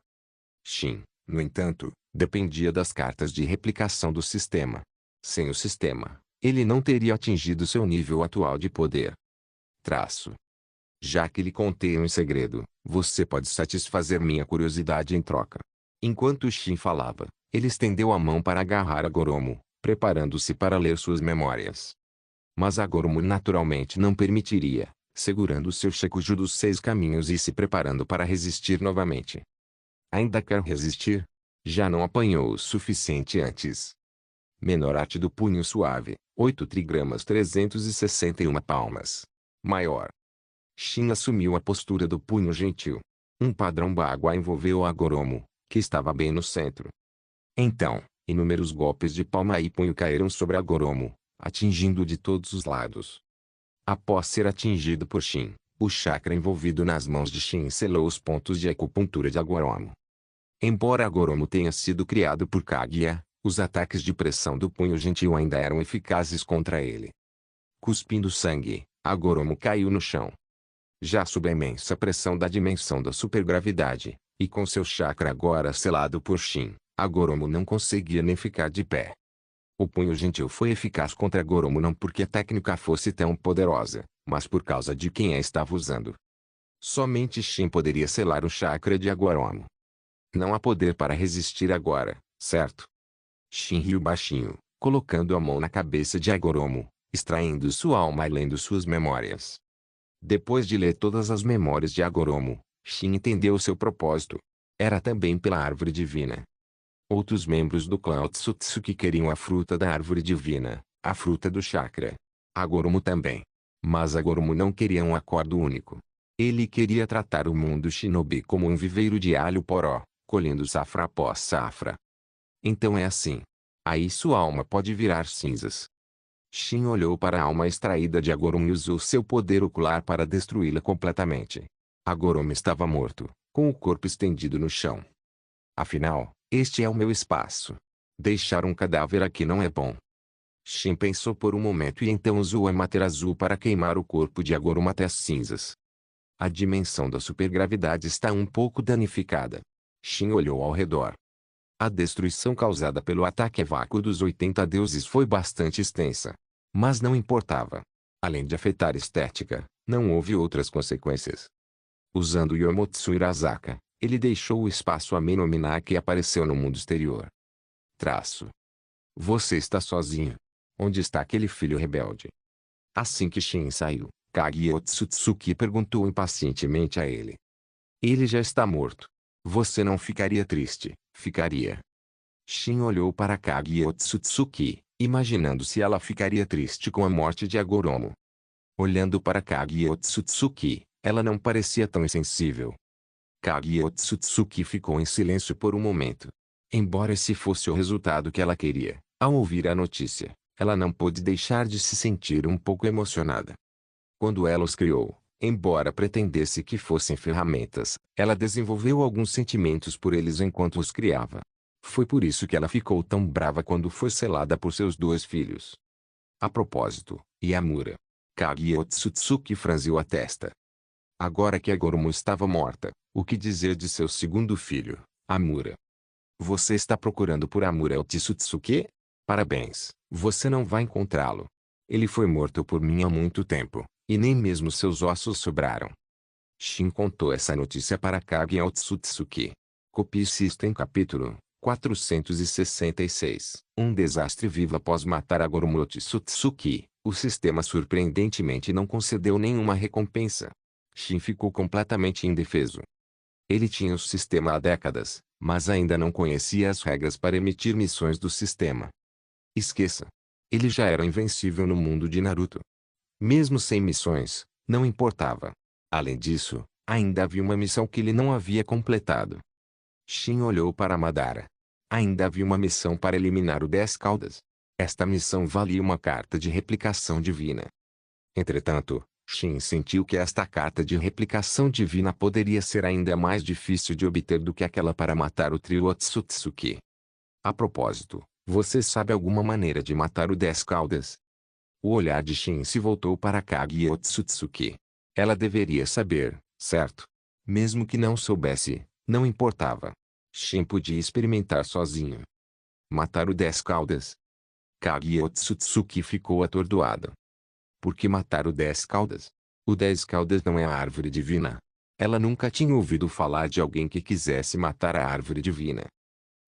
Shin, no entanto, dependia das cartas de replicação do sistema. Sem o sistema, ele não teria atingido seu nível atual de poder. Traço. Já que lhe contei um segredo, você pode satisfazer minha curiosidade em troca. Enquanto Shin falava, ele estendeu a mão para agarrar Agoromo, preparando-se para ler suas memórias. Mas Agoromo naturalmente não permitiria, segurando seu Shekuju dos 6 caminhos e se preparando para resistir novamente. Ainda quer resistir? Já não apanhou o suficiente antes. Menor arte do punho suave, 8 trigramas 361 palmas. Maior. Shin assumiu a postura do punho gentil. Um padrão bagua envolveu Agoromo, que estava bem no centro. Então, inúmeros golpes de palma e punho caíram sobre Agoromo, atingindo-o de todos os lados. Após ser atingido por Shin, o chakra envolvido nas mãos de Shin selou os pontos de acupuntura de Agoromo. Embora Agoromo tenha sido criado por Kaguya, os ataques de pressão do punho gentil ainda eram eficazes contra ele. Cuspindo sangue, Agoromo caiu no chão. Já sob a imensa pressão da dimensão da supergravidade, e com seu chakra agora selado por Shin, Agoromo não conseguia nem ficar de pé. O punho gentil foi eficaz contra Agoromo não porque a técnica fosse tão poderosa, mas por causa de quem a estava usando. Somente Shin poderia selar o chakra de Agoromo. Não há poder para resistir agora, certo? Shin riu baixinho, colocando a mão na cabeça de Agoromo, extraindo sua alma e lendo suas memórias. Depois de ler todas as memórias de Agoromo, Shin entendeu seu propósito. Era também pela árvore divina. Outros membros do clã Otsutsuki queriam a fruta da árvore divina, a fruta do chakra. Agoromo também. Mas Agoromo não queria um acordo único. Ele queria tratar o mundo shinobi como um viveiro de alho poró, colhendo safra após safra. Então é assim. Aí sua alma pode virar cinzas. Shin olhou para a alma extraída de Agoromo e usou seu poder ocular para destruí-la completamente. Agoromo estava morto, com o corpo estendido no chão. Afinal, este é o meu espaço. Deixar um cadáver aqui não é bom. Shin pensou por um momento e então usou a matéria azul para queimar o corpo de Agoromo até as cinzas. A dimensão da supergravidade está um pouco danificada. Shin olhou ao redor. A destruição causada pelo ataque a vácuo dos 80 deuses foi bastante extensa. Mas não importava. Além de afetar a estética, não houve outras consequências. Usando Yomotsu Irazaka, ele deixou o espaço a Menomina que apareceu no mundo exterior. Traço. Você está sozinho. Onde está aquele filho rebelde? Assim que Shin saiu, Kage Otsutsuki perguntou impacientemente a ele. Ele já está morto. Você não ficaria triste, ficaria? Shin olhou para Kage Otsutsuki, imaginando se ela ficaria triste com a morte de Agoromo. Olhando para Kage Otsutsuki, ela não parecia tão insensível. Kage Otsutsuki ficou em silêncio por um momento. Embora esse fosse o resultado que ela queria, ao ouvir a notícia, ela não pôde deixar de se sentir um pouco emocionada. Quando ela os criou, embora pretendesse que fossem ferramentas, ela desenvolveu alguns sentimentos por eles enquanto os criava. Foi por isso que ela ficou tão brava quando foi selada por seus 2 filhos. A propósito, Yamura. Kage Otsutsuki franziu a testa. Agora que Agoromo estava morta, o que dizer de seu segundo filho, Amura? Você está procurando por Amura Otsutsuki? Parabéns, você não vai encontrá-lo. Ele foi morto por mim há muito tempo, e nem mesmo seus ossos sobraram. Shin contou essa notícia para Kage Otsutsuki. Copie-se isto em capítulo 466. Um desastre vivo após matar Agoromo Otsutsuki. O sistema surpreendentemente não concedeu nenhuma recompensa. Shin ficou completamente indefeso. Ele tinha o sistema há décadas, mas ainda não conhecia as regras para emitir missões do sistema. Esqueça. Ele já era invencível no mundo de Naruto. Mesmo sem missões, não importava. Além disso, ainda havia uma missão que ele não havia completado. Shin olhou para Madara. Ainda havia uma missão para eliminar o 10 Caudas. Esta missão valia uma carta de replicação divina. Entretanto, Shin sentiu que esta carta de replicação divina poderia ser ainda mais difícil de obter do que aquela para matar o trio Otsutsuki. A propósito, você sabe alguma maneira de matar o 10 Caudas? O olhar de Shin se voltou para Kage Otsutsuki. Ela deveria saber, certo? Mesmo que não soubesse, não importava. Shin podia experimentar sozinho. Matar o 10 Caudas? Kage Otsutsuki ficou atordoado. Por que matar o 10 Caudas? O 10 Caudas não é a árvore divina. Ela nunca tinha ouvido falar de alguém que quisesse matar a árvore divina.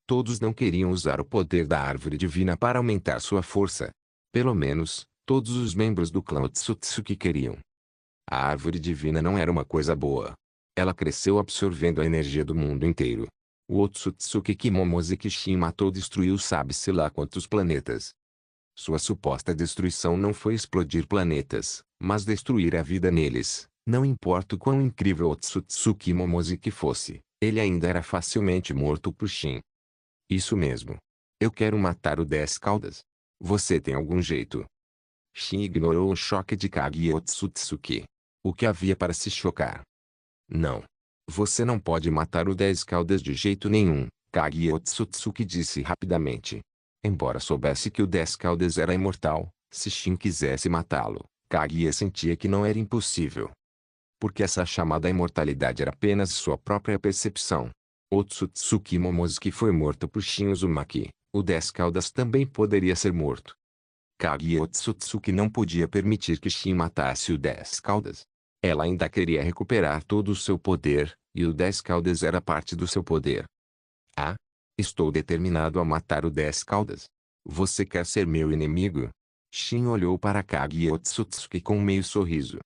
Todos não queriam usar o poder da árvore divina para aumentar sua força. Pelo menos, todos os membros do clã Otsutsuki queriam. A árvore divina não era uma coisa boa. Ela cresceu absorvendo a energia do mundo inteiro. O Otsutsuki Kimomozi que Shin matou destruiu sabe-se lá quantos planetas. Sua suposta destruição não foi explodir planetas, mas destruir a vida neles. Não importa o quão incrível Otsutsuki Momozi que fosse, ele ainda era facilmente morto por Shin. Isso mesmo. Eu quero matar o 10 Caudas. Você tem algum jeito? Shin ignorou o choque de Kage Otsutsuki. O que havia para se chocar? Não. Você não pode matar o 10 Caudas de jeito nenhum, Kage Otsutsuki disse rapidamente. Embora soubesse que o 10 Caudas era imortal, se Shin quisesse matá-lo, Kage sentia que não era impossível. Porque essa chamada imortalidade era apenas sua própria percepção. Otsutsuki Momozuki foi morto por Shin Uzumaki, o 10 Caudas também poderia ser morto. Kage Otsutsuki não podia permitir que Shin matasse o 10 Caudas. Ela ainda queria recuperar todo o seu poder, e o 10 Caudas era parte do seu poder. Ah? Estou determinado a matar o 10 Caudas. Você quer ser meu inimigo? Shin olhou para Kage Otsutsuki com um meio sorriso.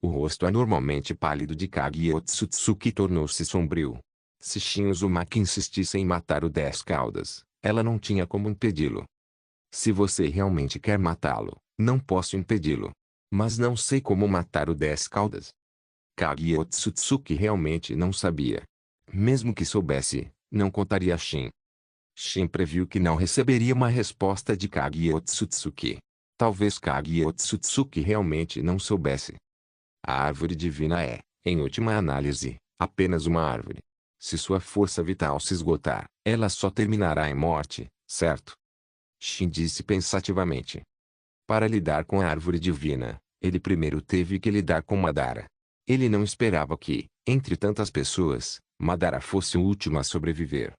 O rosto anormalmente pálido de Kage Otsutsuki tornou-se sombrio. Se Shin Uzumaki insistisse em matar o 10 Caudas, ela não tinha como impedi-lo. Se você realmente quer matá-lo, não posso impedi-lo. Mas não sei como matar o 10 Caudas. Kage Otsutsuki realmente não sabia. Mesmo que soubesse, não contaria a Shin. Shin previu que não receberia uma resposta de Kage Otsutsuki. Talvez Kage Otsutsuki realmente não soubesse. A árvore divina é, em última análise, Apenas uma árvore. Se sua força vital se esgotar, ela só terminará em morte, certo? Shin disse pensativamente. Para lidar com a árvore divina, ele primeiro teve que lidar com Madara. Ele não esperava que, entre tantas pessoas, Madara fosse o último a sobreviver.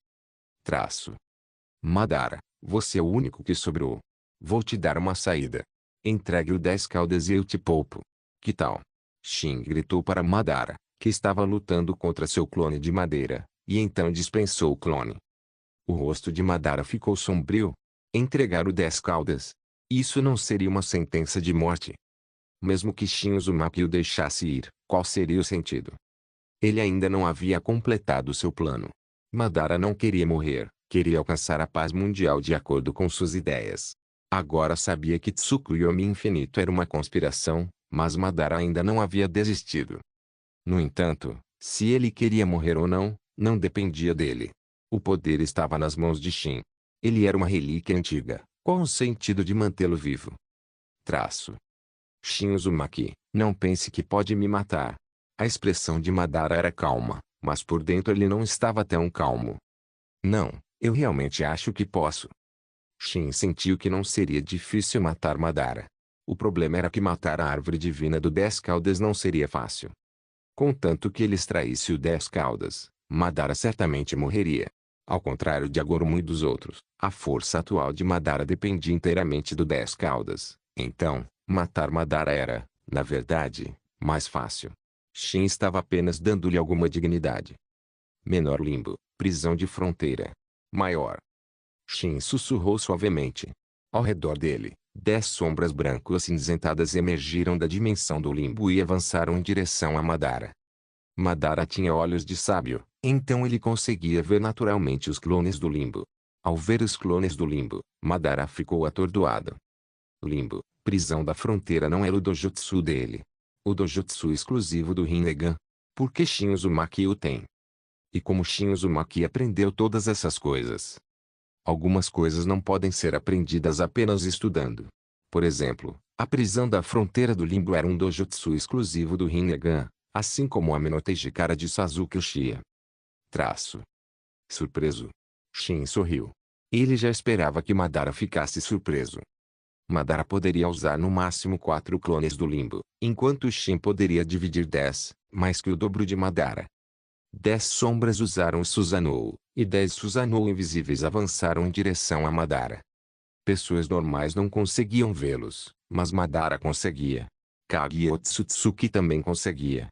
Madara, você é o único que sobrou. Vou te dar uma saída. Entregue o 10 caudas e eu te poupo. Que tal? Shin gritou para Madara, que estava lutando contra seu clone de madeira, e então dispensou o clone. O rosto de Madara ficou sombrio. Entregar o 10 caudas. Isso não seria uma sentença de morte. Mesmo que Shin Uzumaki o deixasse ir, qual seria o sentido? Ele ainda não havia completado seu plano. Madara não queria morrer, queria alcançar a paz mundial de acordo com suas ideias. Agora sabia que Tsukuyomi Infinito era uma conspiração, mas Madara ainda não havia desistido. No entanto, se ele queria morrer ou não, não dependia dele. O poder estava nas mãos de Shin. Ele era uma relíquia antiga. Qual o sentido de mantê-lo vivo? Shin Uzumaki, não pense que pode me matar. A expressão de Madara era calma, mas por dentro ele não estava tão calmo. Não, eu realmente acho que posso. Shin sentiu que não seria difícil matar Madara. O problema era que matar a árvore divina do 10 caudas não seria fácil. Contanto que ele extraísse o 10 caudas, Madara certamente morreria. Ao contrário de Agoromo e dos outros, a força atual de Madara dependia inteiramente do 10 caudas. Então, matar Madara era, na verdade, mais fácil. Shin estava apenas dando-lhe alguma dignidade. Menor limbo, prisão de fronteira. Maior. Shin sussurrou suavemente. Ao redor dele, 10 sombras branco-acinzentadas emergiram da dimensão do limbo e avançaram em direção a Madara. Madara tinha olhos de sábio, então ele conseguia ver naturalmente os clones do limbo. Ao ver os clones do limbo, Madara ficou atordoado. Limbo, prisão da fronteira não era o dojutsu dele. O dojutsu exclusivo do Rinnegan. Por que Shin Uzumaki o tem? E como Shin Uzumaki aprendeu todas essas coisas? Algumas coisas não podem ser aprendidas apenas estudando. Por exemplo, a prisão da fronteira do limbo era um dojutsu exclusivo do Rinnegan, assim como a Minotaishikara de Sasuke Uchiha. Surpreso. Shin sorriu. Ele já esperava que Madara ficasse surpreso. Madara poderia usar no máximo 4 clones do limbo, enquanto Shin poderia dividir 10, mais que o dobro de Madara. 10 sombras usaram o Susanoo, e 10 Susanoo invisíveis avançaram em direção a Madara. Pessoas normais não conseguiam vê-los, mas Madara conseguia. Kage Otsutsuki também conseguia.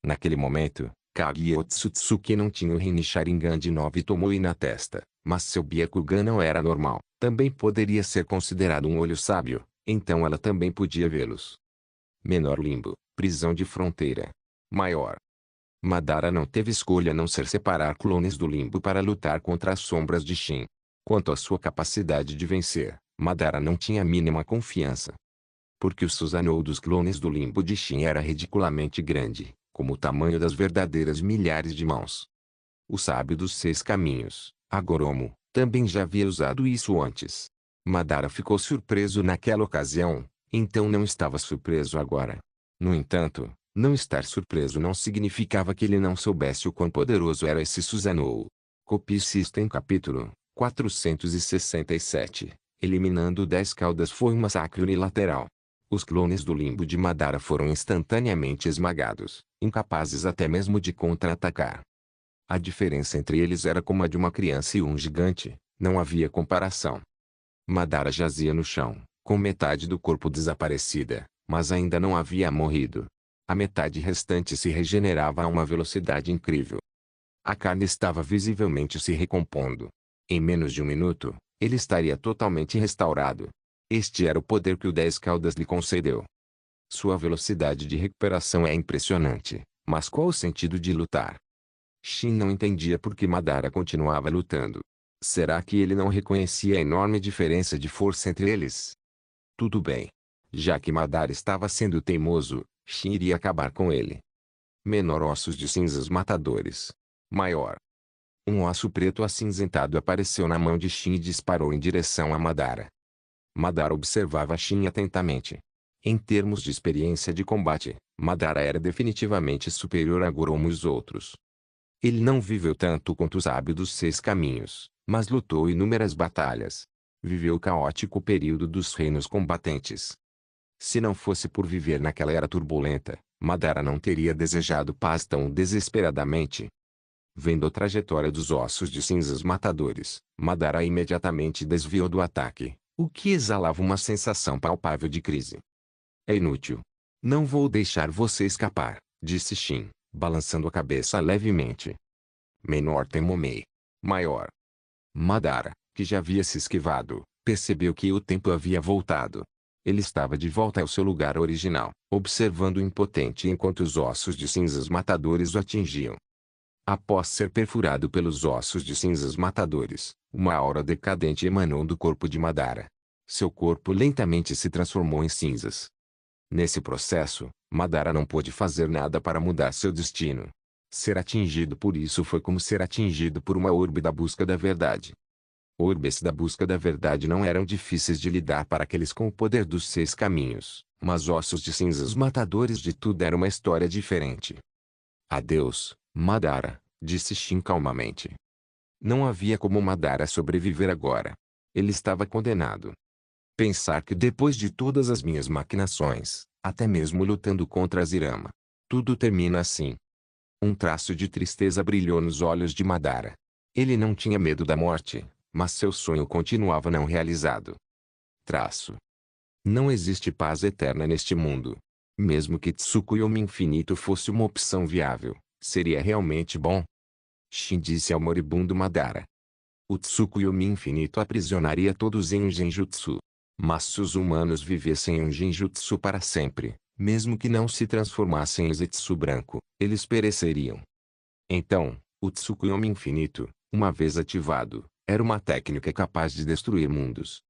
Naquele momento, Kage Otsutsuki não tinha o Rin Sharingan de 9 Tomoe na testa, mas seu Byakugan não era normal. Também poderia ser considerado um olho sábio, então ela também podia vê-los. Menor limbo, prisão de fronteira. Maior. Madara não teve escolha a não ser separar clones do limbo para lutar contra as sombras de Shin. Quanto à sua capacidade de vencer, Madara não tinha a mínima confiança. Porque o Susanoo dos clones do limbo de Shin era ridiculamente grande, como o tamanho das verdadeiras milhares de mãos. O sábio dos 6 caminhos, Agoromo, também já havia usado isso antes. Madara ficou surpreso naquela ocasião, então não estava surpreso agora. No entanto, não estar surpreso não significava que ele não soubesse o quão poderoso era esse Susanoo. Copy System Capítulo 467. Eliminando 10 caudas foi um massacre unilateral. Os clones do limbo de Madara foram instantaneamente esmagados, incapazes até mesmo de contra-atacar. A diferença entre eles era como a de uma criança e um gigante, não havia comparação. Madara jazia no chão, com metade do corpo desaparecida, mas ainda não havia morrido. A metade restante se regenerava a uma velocidade incrível. A carne estava visivelmente se recompondo. Em menos de um minuto, ele estaria totalmente restaurado. Este era o poder que o 10 caudas lhe concedeu. Sua velocidade de recuperação é impressionante, mas qual o sentido de lutar? Shin não entendia por que Madara continuava lutando. Será que ele não reconhecia a enorme diferença de força entre eles? Tudo bem. Já que Madara estava sendo teimoso, Shin iria acabar com ele. Menor ossos de cinzas matadores. Maior. Um osso preto acinzentado apareceu na mão de Shin e disparou em direção a Madara. Madara observava Shin atentamente. Em termos de experiência de combate, Madara era definitivamente superior a Goromo e os outros. Ele não viveu tanto quanto os sábios dos 6 caminhos, mas lutou inúmeras batalhas. Viveu o caótico período dos reinos combatentes. Se não fosse por viver naquela era turbulenta, Madara não teria desejado paz tão desesperadamente. Vendo a trajetória dos ossos de cinzas matadores, Madara imediatamente desviou do ataque, o que exalava uma sensação palpável de crise. É inútil. Não vou deixar você escapar, disse Shin, balançando a cabeça levemente. Menor Temomei. Maior. Madara, que já havia se esquivado, percebeu que o tempo havia voltado. Ele estava de volta ao seu lugar original, observando impotente enquanto os ossos de cinzas matadores o atingiam. Após ser perfurado pelos ossos de cinzas matadores, uma aura decadente emanou do corpo de Madara. Seu corpo lentamente se transformou em cinzas. Nesse processo, Madara não pôde fazer nada para mudar seu destino. Ser atingido por isso foi como ser atingido por uma orbe da busca da verdade. Orbes da busca da verdade não eram difíceis de lidar para aqueles com o poder dos 6 caminhos, mas ossos de cinzas matadores de tudo era uma história diferente. Adeus, Madara, disse Shin calmamente. Não havia como Madara sobreviver agora. Ele estava condenado. Pensar que depois de todas as minhas maquinações, até mesmo lutando contra Zirama, tudo termina assim. Um traço de tristeza brilhou nos olhos de Madara. Ele não tinha medo da morte, mas seu sonho continuava não realizado. Traço. Não existe paz eterna neste mundo. Mesmo que Tsukuyomi infinito fosse uma opção viável, seria realmente bom? Shin disse ao moribundo Madara. O Tsukuyomi infinito aprisionaria todos em um genjutsu. Mas se os humanos vivessem em um genjutsu para sempre, mesmo que não se transformassem em Zetsu branco, eles pereceriam. Então, o Tsukuyomi infinito, uma vez ativado, era uma técnica capaz de destruir mundos.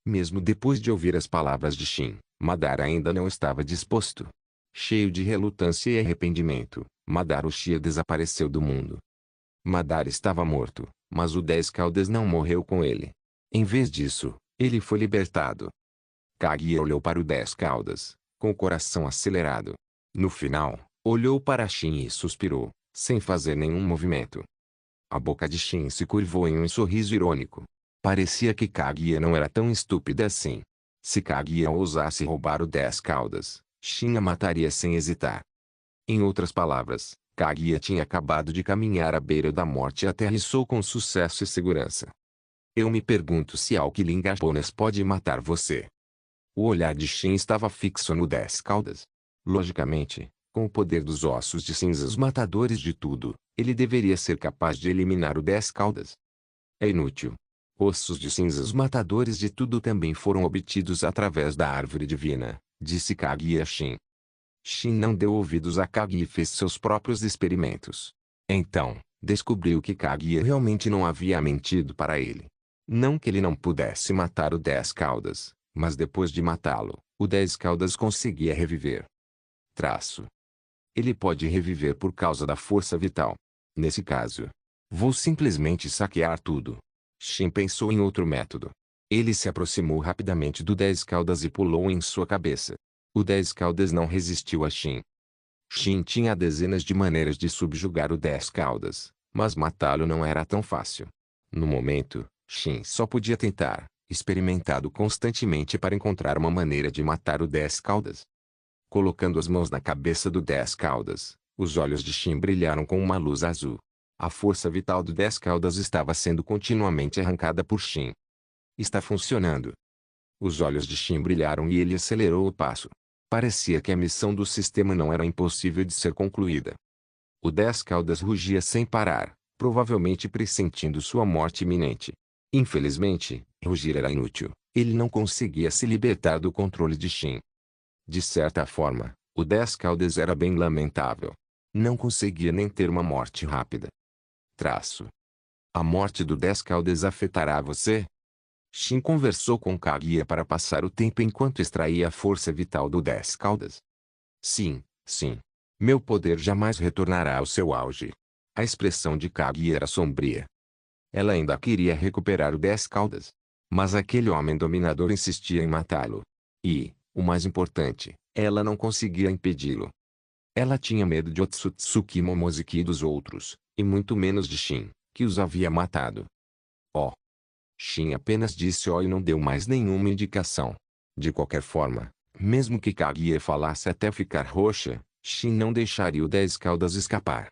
Mesmo depois de ouvir as palavras de Shin, Madara ainda não estava disposto. Cheio de relutância e arrependimento, Madara Uchiha desapareceu do mundo. Madara estava morto, mas o 10 Caudas não morreu com ele. Em vez disso, ele foi libertado. Kaguya olhou para o 10 Caudas, com o coração acelerado. No final, olhou para Shin e suspirou, sem fazer nenhum movimento. A boca de Shin se curvou em um sorriso irônico. Parecia que Kaguya não era tão estúpida assim. Se Kaguya ousasse roubar o 10 Caudas, Shin a mataria sem hesitar. Em outras palavras, Kaguya tinha acabado de caminhar à beira da morte e aterrissou com sucesso e segurança. Eu me pergunto se Alquilin Gapones pode matar você. O olhar de Shin estava fixo no 10 Caudas. Logicamente, com o poder dos ossos de cinzas matadores de tudo, ele deveria ser capaz de eliminar o 10 Caudas. É inútil. Ossos de cinzas matadores de tudo também foram obtidos através da árvore divina, disse Kaguya a Shin. Shin não deu ouvidos a Kaguya e fez seus próprios experimentos. Então, descobriu que Kaguya realmente não havia mentido para ele. Não que ele não pudesse matar o 10 Caudas, mas depois de matá-lo, o 10 Caudas conseguia reviver. Traço. Ele pode reviver por causa da força vital. Nesse caso, vou simplesmente saquear tudo. Shin pensou em outro método. Ele se aproximou rapidamente do 10 Caudas e pulou em sua cabeça. O 10 Caudas não resistiu a Shin. Shin tinha dezenas de maneiras de subjugar o 10 Caudas, mas matá-lo não era tão fácil. No momento, Shin só podia tentar, experimentado constantemente para encontrar uma maneira de matar o 10 Caudas. Colocando as mãos na cabeça do 10 Caudas, os olhos de Shin brilharam com uma luz azul. A força vital do 10 Caudas estava sendo continuamente arrancada por Shin. Está funcionando. Os olhos de Shin brilharam e ele acelerou o passo. Parecia que a missão do sistema não era impossível de ser concluída. O 10 Caudas rugia sem parar, provavelmente pressentindo sua morte iminente. Infelizmente, rugir era inútil. Ele não conseguia se libertar do controle de Shin. De certa forma, o 10 Caudas era bem lamentável. Não conseguia nem ter uma morte rápida. Traço. A morte do 10 Caudas afetará você? Shin conversou com Kaguya para passar o tempo enquanto extraía a força vital do 10 Caudas. Sim, sim. Meu poder jamais retornará ao seu auge. A expressão de Kaguya era sombria. Ela ainda queria recuperar o 10 Caudas. Mas aquele homem dominador insistia em matá-lo. E, o mais importante, ela não conseguia impedi-lo. Ela tinha medo de Otsutsuki Momoshiki e dos outros, e muito menos de Shin, que os havia matado. Oh! Shin apenas disse e não deu mais nenhuma indicação. De qualquer forma, mesmo que Kaguya falasse até ficar roxa, Shin não deixaria o 10 caudas escapar.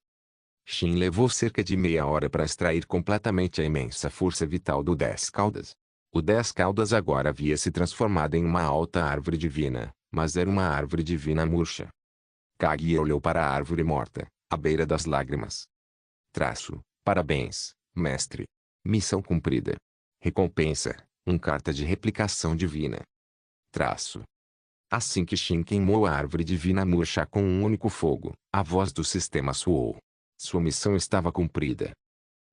Shin levou cerca de meia hora para extrair completamente a imensa força vital do 10 caudas. O 10 caudas agora havia se transformado em uma alta árvore divina, mas era uma árvore divina murcha. Kaguya olhou para a árvore morta, à beira das lágrimas. Parabéns, mestre. Missão cumprida. Recompensa, carta de replicação divina. Assim que Shin queimou a árvore divina murcha com um único fogo, a voz do sistema soou. Sua missão estava cumprida.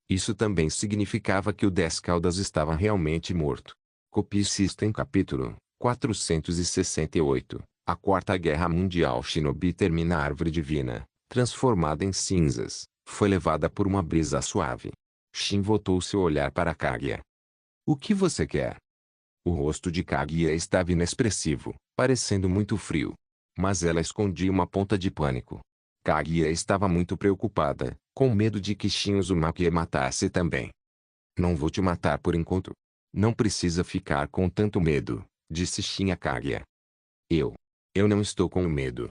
Isso também significava que o 10 caudas estava realmente morto. Copie System Capítulo 468. A Quarta Guerra Mundial Shinobi termina. A árvore divina, transformada em cinzas, foi levada por uma brisa suave. Shin voltou seu olhar para Kaguya. O que você quer? O rosto de Kaguya estava inexpressivo, parecendo muito frio. Mas ela escondia uma ponta de pânico. Kaguya estava muito preocupada, com medo de que Shin Uzumaki a matasse também. Não vou te matar por enquanto. Não precisa ficar com tanto medo, disse Shin a Kaguya. Eu não estou com medo.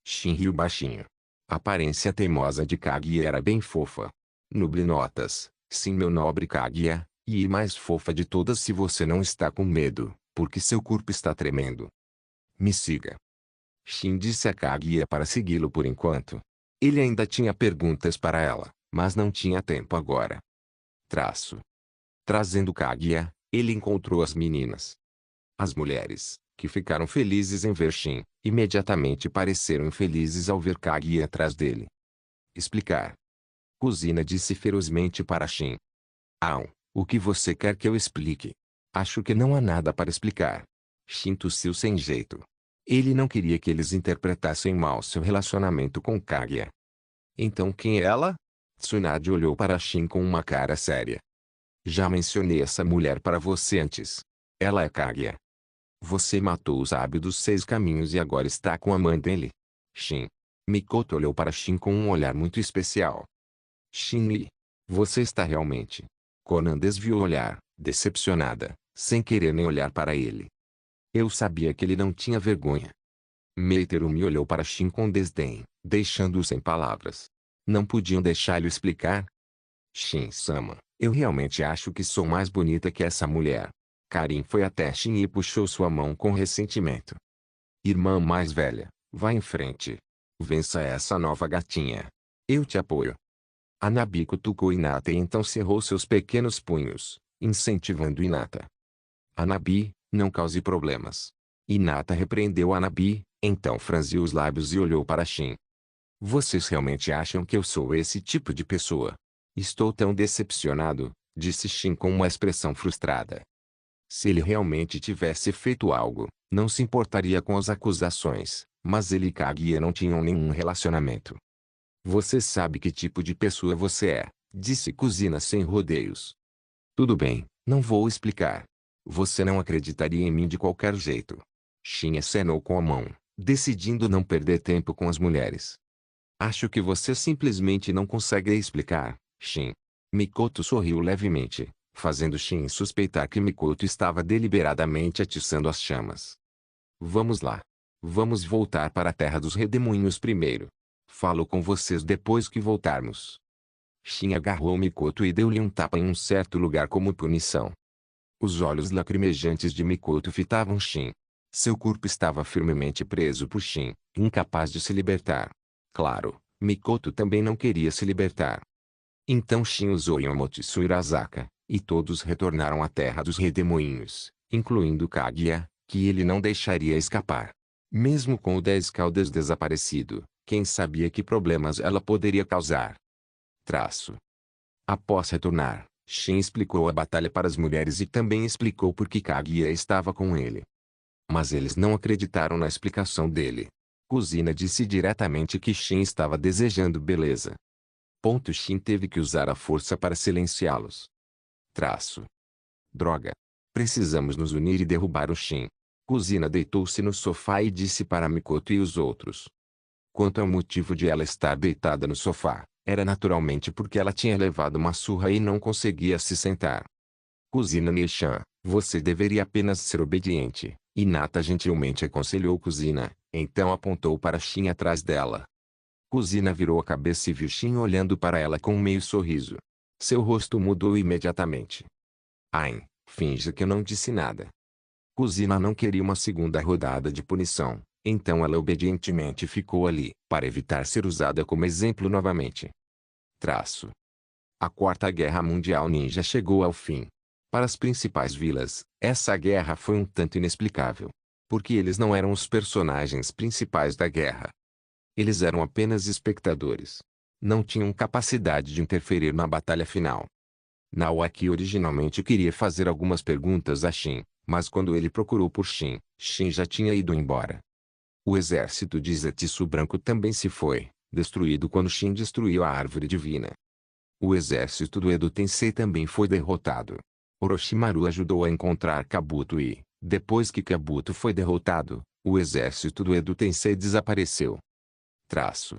Shin riu baixinho. A aparência teimosa de Kaguya era bem fofa. Nuble notas, sim meu nobre Kaguya, e mais fofa de todas se você não está com medo, porque seu corpo está tremendo. Me siga. Shin disse a Kaguya para segui-lo por enquanto. Ele ainda tinha perguntas para ela, mas não tinha tempo agora. Trazendo Kaguya, ele encontrou as meninas. As mulheres, que ficaram felizes em ver Shin, imediatamente pareceram infelizes ao ver Kaguya atrás dele. Explicar. Kuzina disse ferozmente para Shin. O que você quer que eu explique? Acho que não há nada para explicar. Shin tossiu sem jeito. Ele não queria que eles interpretassem mal seu relacionamento com Kaguya. Então quem é ela? Tsunade olhou para Shin com uma cara séria. Já mencionei essa mulher para você antes. Ela é Kaguya. Você matou o sábio dos 6 caminhos e agora está com a mãe dele. Shin. Mikoto olhou para Shin com um olhar muito especial. Shin, você está realmente... Conan desviou o olhar, decepcionada, sem querer nem olhar para ele. Eu sabia que ele não tinha vergonha. Meiterumi olhou para Shin com desdém, deixando-o sem palavras. Não podiam deixá-lo explicar? Shin-sama, eu realmente acho que sou mais bonita que essa mulher. Karin foi até Shin e puxou sua mão com ressentimento. Irmã mais velha, vá em frente. Vença essa nova gatinha. Eu te apoio. Anabi cutucou Hinata e então cerrou seus pequenos punhos, incentivando Hinata. Anabi, não cause problemas. Hinata repreendeu Anabi, então franziu os lábios e olhou para Shin. Vocês realmente acham que eu sou esse tipo de pessoa? Estou tão decepcionado, disse Shin com uma expressão frustrada. Se ele realmente tivesse feito algo, não se importaria com as acusações, mas ele e Kaguya não tinham nenhum relacionamento. Você sabe que tipo de pessoa você é, disse Kuzina sem rodeios. Tudo bem, não vou explicar. Você não acreditaria em mim de qualquer jeito. Shin acenou com a mão, decidindo não perder tempo com as mulheres. Acho que você simplesmente não consegue explicar, Shin. Mikoto sorriu levemente, fazendo Shin suspeitar que Mikoto estava deliberadamente atiçando as chamas. Vamos lá. Vamos voltar para a Terra dos Redemoinhos primeiro. Falo com vocês depois que voltarmos. Shin agarrou Mikoto e deu-lhe um tapa em um certo lugar como punição. Os olhos lacrimejantes de Mikoto fitavam Shin. Seu corpo estava firmemente preso por Shin, incapaz de se libertar. Claro, Mikoto também não queria se libertar. Então Shin usou Yomotsu Irazaka, e todos retornaram à Terra dos Redemoinhos, incluindo Kaguya, que ele não deixaria escapar. Mesmo com o 10 caudas desaparecido, quem sabia que problemas ela poderia causar? Após retornar, Shin explicou a batalha para as mulheres e também explicou por que Kaguya estava com ele. Mas eles não acreditaram na explicação dele. Kuzina disse diretamente que Shin estava desejando beleza. Shin teve que usar a força para silenciá-los. Droga. Precisamos nos unir e derrubar o Shin. Kuzina deitou-se no sofá e disse para Mikoto e os outros. Quanto ao motivo de ela estar deitada no sofá, era naturalmente porque ela tinha levado uma surra e não conseguia se sentar. Cousina Nishan, você deveria apenas ser obediente, Hinata gentilmente aconselhou Cousina, então apontou para Shin atrás dela. Cousina virou a cabeça e viu Shin olhando para ela com um meio sorriso. Seu rosto mudou imediatamente. Ain, finja que eu não disse nada. Cousina não queria uma segunda rodada de punição, então ela obedientemente ficou ali, para evitar ser usada como exemplo novamente. Traço. A Quarta Guerra Mundial Ninja chegou ao fim. Para as principais vilas, essa guerra foi um tanto inexplicável. Porque eles não eram os personagens principais da guerra. Eles eram apenas espectadores. Não tinham capacidade de interferir na batalha final. Naoaki originalmente queria fazer algumas perguntas a Shin, mas quando ele procurou por Shin, Shin já tinha ido embora. O exército de Zetsu Branco também se foi, destruído quando Shin destruiu a árvore divina. O exército do Edo Tensei também foi derrotado. Orochimaru ajudou a encontrar Kabuto e, depois que Kabuto foi derrotado, o exército do Edo Tensei desapareceu. Traço.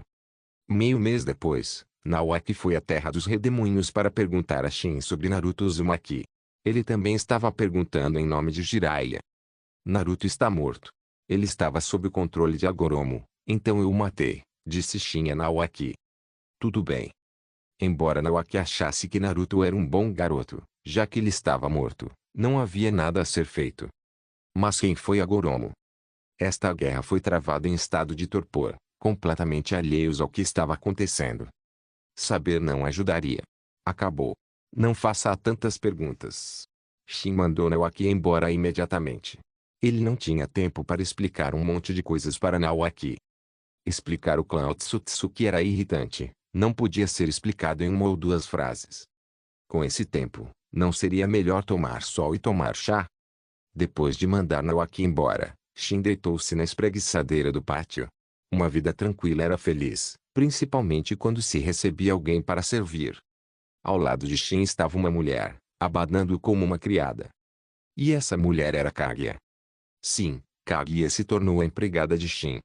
Meio mês depois, Naoaki foi à Terra dos Redemoinhos para perguntar a Shin sobre Naruto Uzumaki. Ele também estava perguntando em nome de Jiraiya. Naruto está morto. Ele estava sob o controle de Agoromo, então eu o matei, disse Shin a Naoaki. Tudo bem. Embora Naoaki achasse que Naruto era um bom garoto, já que ele estava morto, não havia nada a ser feito. Mas quem foi Agoromo? Esta guerra foi travada em estado de torpor, completamente alheios ao que estava acontecendo. Saber não ajudaria. Acabou. Não faça tantas perguntas. Shin mandou Naoaki embora imediatamente. Ele não tinha tempo para explicar um monte de coisas para Naoaki. Explicar o clã Otsutsuki era irritante, não podia ser explicado em uma ou duas frases. Com esse tempo, não seria melhor tomar sol e tomar chá? Depois de mandar Naoaki embora, Shin deitou-se na espreguiçadeira do pátio. Uma vida tranquila era feliz, principalmente quando se recebia alguém para servir. Ao lado de Shin estava uma mulher, abanando como uma criada. E essa mulher era Kaguya. Sim, Kaguya se tornou a empregada de Shin.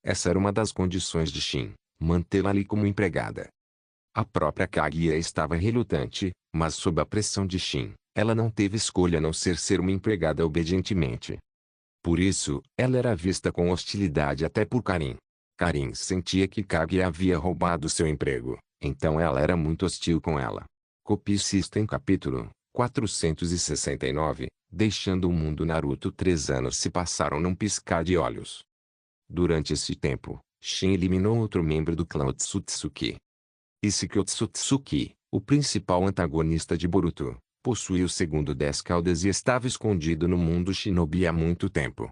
Essa era uma das condições de Shin, mantê-la ali como empregada. A própria Kaguya estava relutante, mas sob a pressão de Shin, ela não teve escolha a não ser uma empregada obedientemente. Por isso, ela era vista com hostilidade até por Karin. Karin sentia que Kaguya havia roubado seu emprego, então ela era muito hostil com ela. Copie System capítulo 469, deixando o mundo Naruto 3 anos se passaram num piscar de olhos. Durante esse tempo, Shin eliminou outro membro do clã Otsutsuki. Isshiki Otsutsuki, o principal antagonista de Boruto, possuía o segundo 10 caudas e estava escondido no mundo shinobi há muito tempo.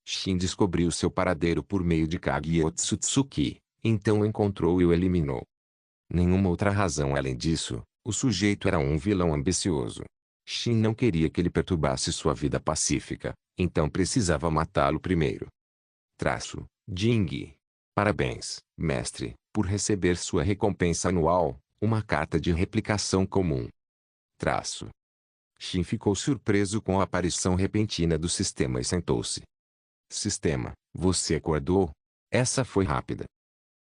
Shin descobriu seu paradeiro por meio de Kaguya Otsutsuki, então o encontrou e o eliminou. Nenhuma outra razão além disso, o sujeito era um vilão ambicioso. Shin não queria que ele perturbasse sua vida pacífica, então precisava matá-lo primeiro. Traço, Jing. Parabéns, mestre, por receber sua recompensa anual, uma carta de replicação comum. Traço. Shin ficou surpreso com a aparição repentina do sistema e sentou-se. Sistema, você acordou? Essa foi rápida.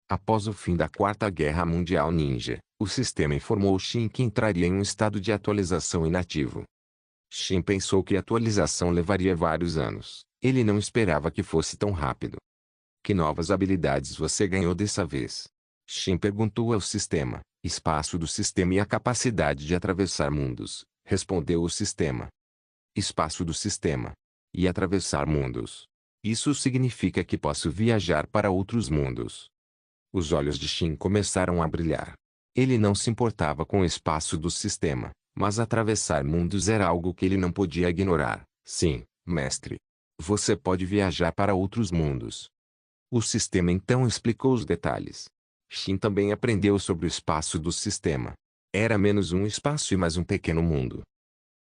Após o fim da Quarta Guerra Mundial Ninja, o sistema informou Shin que entraria em um estado de atualização inativo. Shin pensou que a atualização levaria vários anos. Ele não esperava que fosse tão rápido. Que novas habilidades você ganhou dessa vez? Shin perguntou ao sistema. Espaço do sistema e a capacidade de atravessar mundos, respondeu o sistema. Espaço do sistema. E atravessar mundos. Isso significa que posso viajar para outros mundos. Os olhos de Shin começaram a brilhar. Ele não se importava com o espaço do sistema, mas atravessar mundos era algo que ele não podia ignorar. Sim, mestre. Você pode viajar para outros mundos. O sistema então explicou os detalhes. Shin também aprendeu sobre o espaço do sistema. Era menos um espaço e mais um pequeno mundo.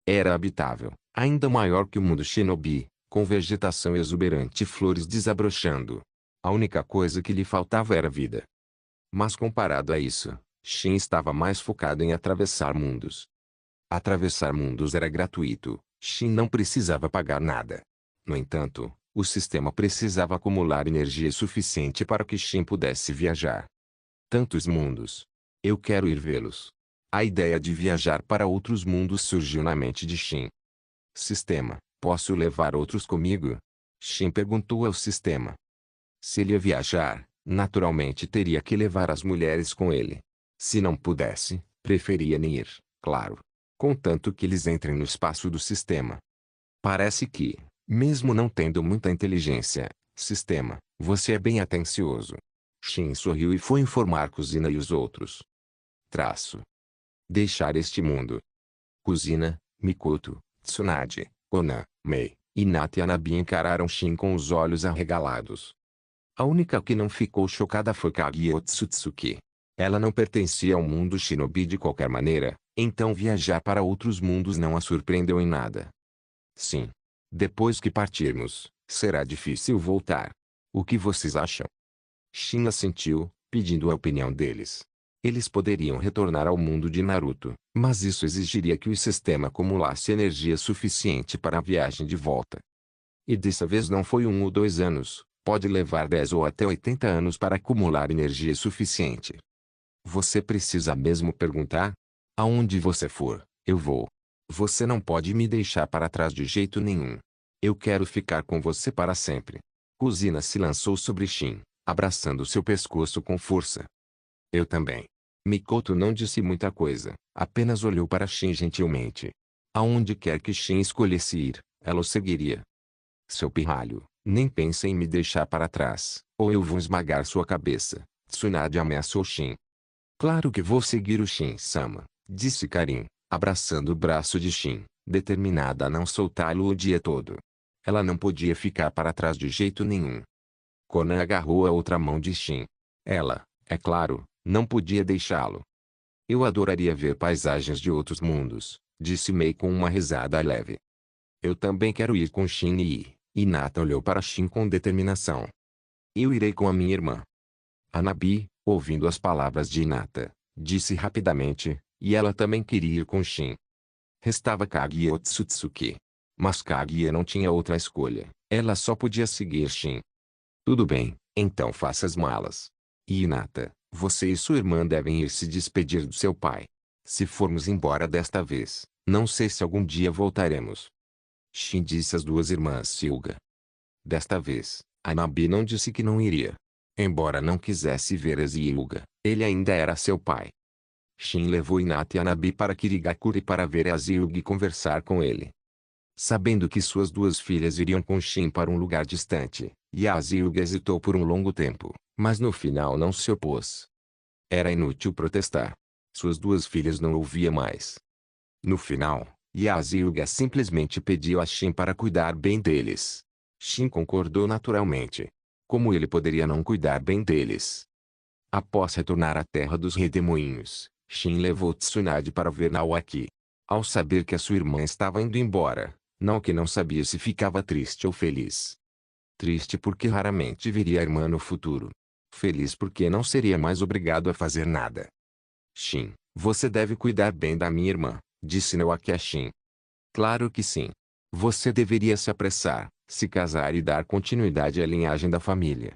Era habitável, ainda maior que o mundo shinobi, com vegetação exuberante e flores desabrochando. A única coisa que lhe faltava era vida. Mas comparado a isso, Shin estava mais focado em atravessar mundos. Atravessar mundos era gratuito, Shin não precisava pagar nada. No entanto, O sistema precisava acumular energia suficiente para que Shin pudesse viajar. Tantos mundos. Eu quero ir vê-los. A ideia de viajar para outros mundos surgiu na mente de Shin. Sistema, posso levar outros comigo? Shin perguntou ao sistema. Se ele ia viajar, naturalmente teria que levar as mulheres com ele. Se não pudesse, preferia nem ir, claro. Contanto que eles entrem no espaço do sistema. Parece que, mesmo não tendo muita inteligência, sistema, você é bem atencioso. Shin sorriu e foi informar Kuzina e os outros. Deixar este mundo. Kuzina, Mikoto, Tsunade, Konan, Mei, Hinata e Hanabi encararam Shin com os olhos arregalados. A única que não ficou chocada foi Kaguya Otsutsuki. Ela não pertencia ao mundo shinobi de qualquer maneira, então viajar para outros mundos não a surpreendeu em nada. Sim. Depois que partirmos, será difícil voltar. O que vocês acham? Shin assentiu, pedindo a opinião deles. Eles poderiam retornar ao mundo de Naruto, mas isso exigiria que o sistema acumulasse energia suficiente para a viagem de volta. E dessa vez não foi 1 ou 2 anos, pode levar 10 ou até 80 anos para acumular energia suficiente. Você precisa mesmo perguntar? Aonde você for, eu vou. Você não pode me deixar para trás de jeito nenhum. Eu quero ficar com você para sempre. Kuzina se lançou sobre Shin, abraçando seu pescoço com força. Eu também. Mikoto não disse muita coisa, apenas olhou para Shin gentilmente. Aonde quer que Shin escolhesse ir, ela o seguiria. Seu pirralho, nem pense em me deixar para trás, ou eu vou esmagar sua cabeça, Tsunade ameaçou Shin. Claro que vou seguir o Shin-sama, disse Karin, abraçando o braço de Shin, determinada a não soltá-lo o dia todo. Ela não podia ficar para trás de jeito nenhum. Konan agarrou a outra mão de Shin. Ela, é claro, não podia deixá-lo. Eu adoraria ver paisagens de outros mundos, disse Mei com uma risada leve. Eu também quero ir com Shin e Hinata olhou para Shin com determinação. Eu irei com a minha irmã. Hanabi, ouvindo as palavras de Hinata, disse rapidamente, e ela também queria ir com Shin. Restava Kaguya Otsutsuki. Mas Kaguya não tinha outra escolha, ela só podia seguir Shin. Tudo bem, então faça as malas. E Hinata, você e sua irmã devem ir se despedir do seu pai. Se formos embora desta vez, não sei se algum dia voltaremos. Shin disse às duas irmãs Hyuga. Desta vez, Hanabi não disse que não iria. Embora não quisesse ver as Hyuga, ele ainda era seu pai. Shin levou Hinata e Hanabi para Kirigakure para ver as Hyuga e conversar com ele. Sabendo que suas duas filhas iriam com Shin para um lugar distante, Yasuga hesitou por um longo tempo, mas no final não se opôs. Era inútil protestar. Suas duas filhas não ouvia mais. No final, Yasuga simplesmente pediu a Shin para cuidar bem deles. Shin concordou naturalmente. Como ele poderia não cuidar bem deles? Após retornar à terra dos redemoinhos, Shin levou Tsunade para ver Naoaki. Ao saber que a sua irmã estava indo embora, Naoki não sabia se ficava triste ou feliz. Triste porque raramente veria a irmã no futuro. Feliz porque não seria mais obrigado a fazer nada. Shin, você deve cuidar bem da minha irmã, disse Naoki a Shin. Claro que sim. Você deveria se apressar, se casar e dar continuidade à linhagem da família.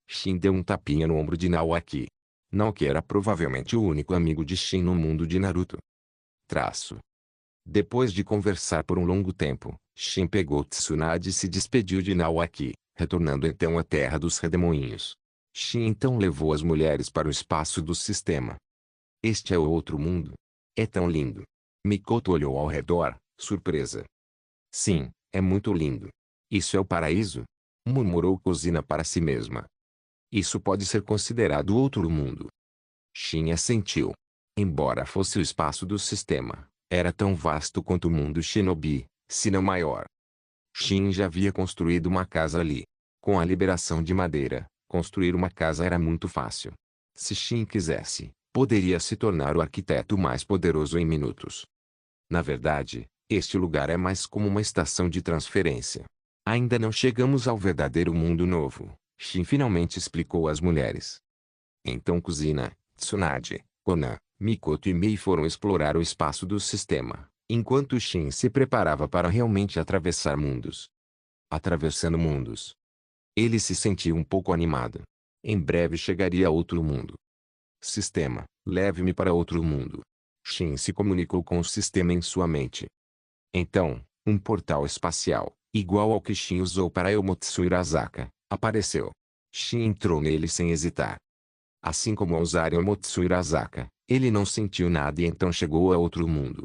Shin deu um tapinha no ombro de Naoki. Naoki era provavelmente o único amigo de Shin no mundo de Naruto. Depois de conversar por um longo tempo, Shin pegou Tsunade e se despediu de Naoaki, retornando então à terra dos redemoinhos. Shin então levou as mulheres para o espaço do sistema. Este é o outro mundo. É tão lindo. Mikoto olhou ao redor, surpresa. Sim, é muito lindo. Isso é o paraíso? Murmurou Kuzina para si mesma. Isso pode ser considerado outro mundo. Shin assentiu. Embora fosse o espaço do sistema, era tão vasto quanto o mundo shinobi, se não maior. Shin já havia construído uma casa ali. Com a liberação de madeira, construir uma casa era muito fácil. Se Shin quisesse, poderia se tornar o arquiteto mais poderoso em minutos. Na verdade, este lugar é mais como uma estação de transferência. Ainda não chegamos ao verdadeiro mundo novo, Shin finalmente explicou às mulheres. Então Kuzina, Tsunade, Konan, Mikoto e Mei foram explorar o espaço do sistema, enquanto Shin se preparava para realmente atravessar mundos. atravessando mundos. Ele se sentiu um pouco animado. Em breve chegaria a outro mundo. Sistema, leve-me para outro mundo. Shin se comunicou com o sistema em sua mente. Então, um portal espacial, igual ao que Shin usou para Elmotsu Arasaka, apareceu. Shin entrou nele sem hesitar. Assim como ao usar Elmotsu Arasaka, ele não sentiu nada e então chegou a outro mundo.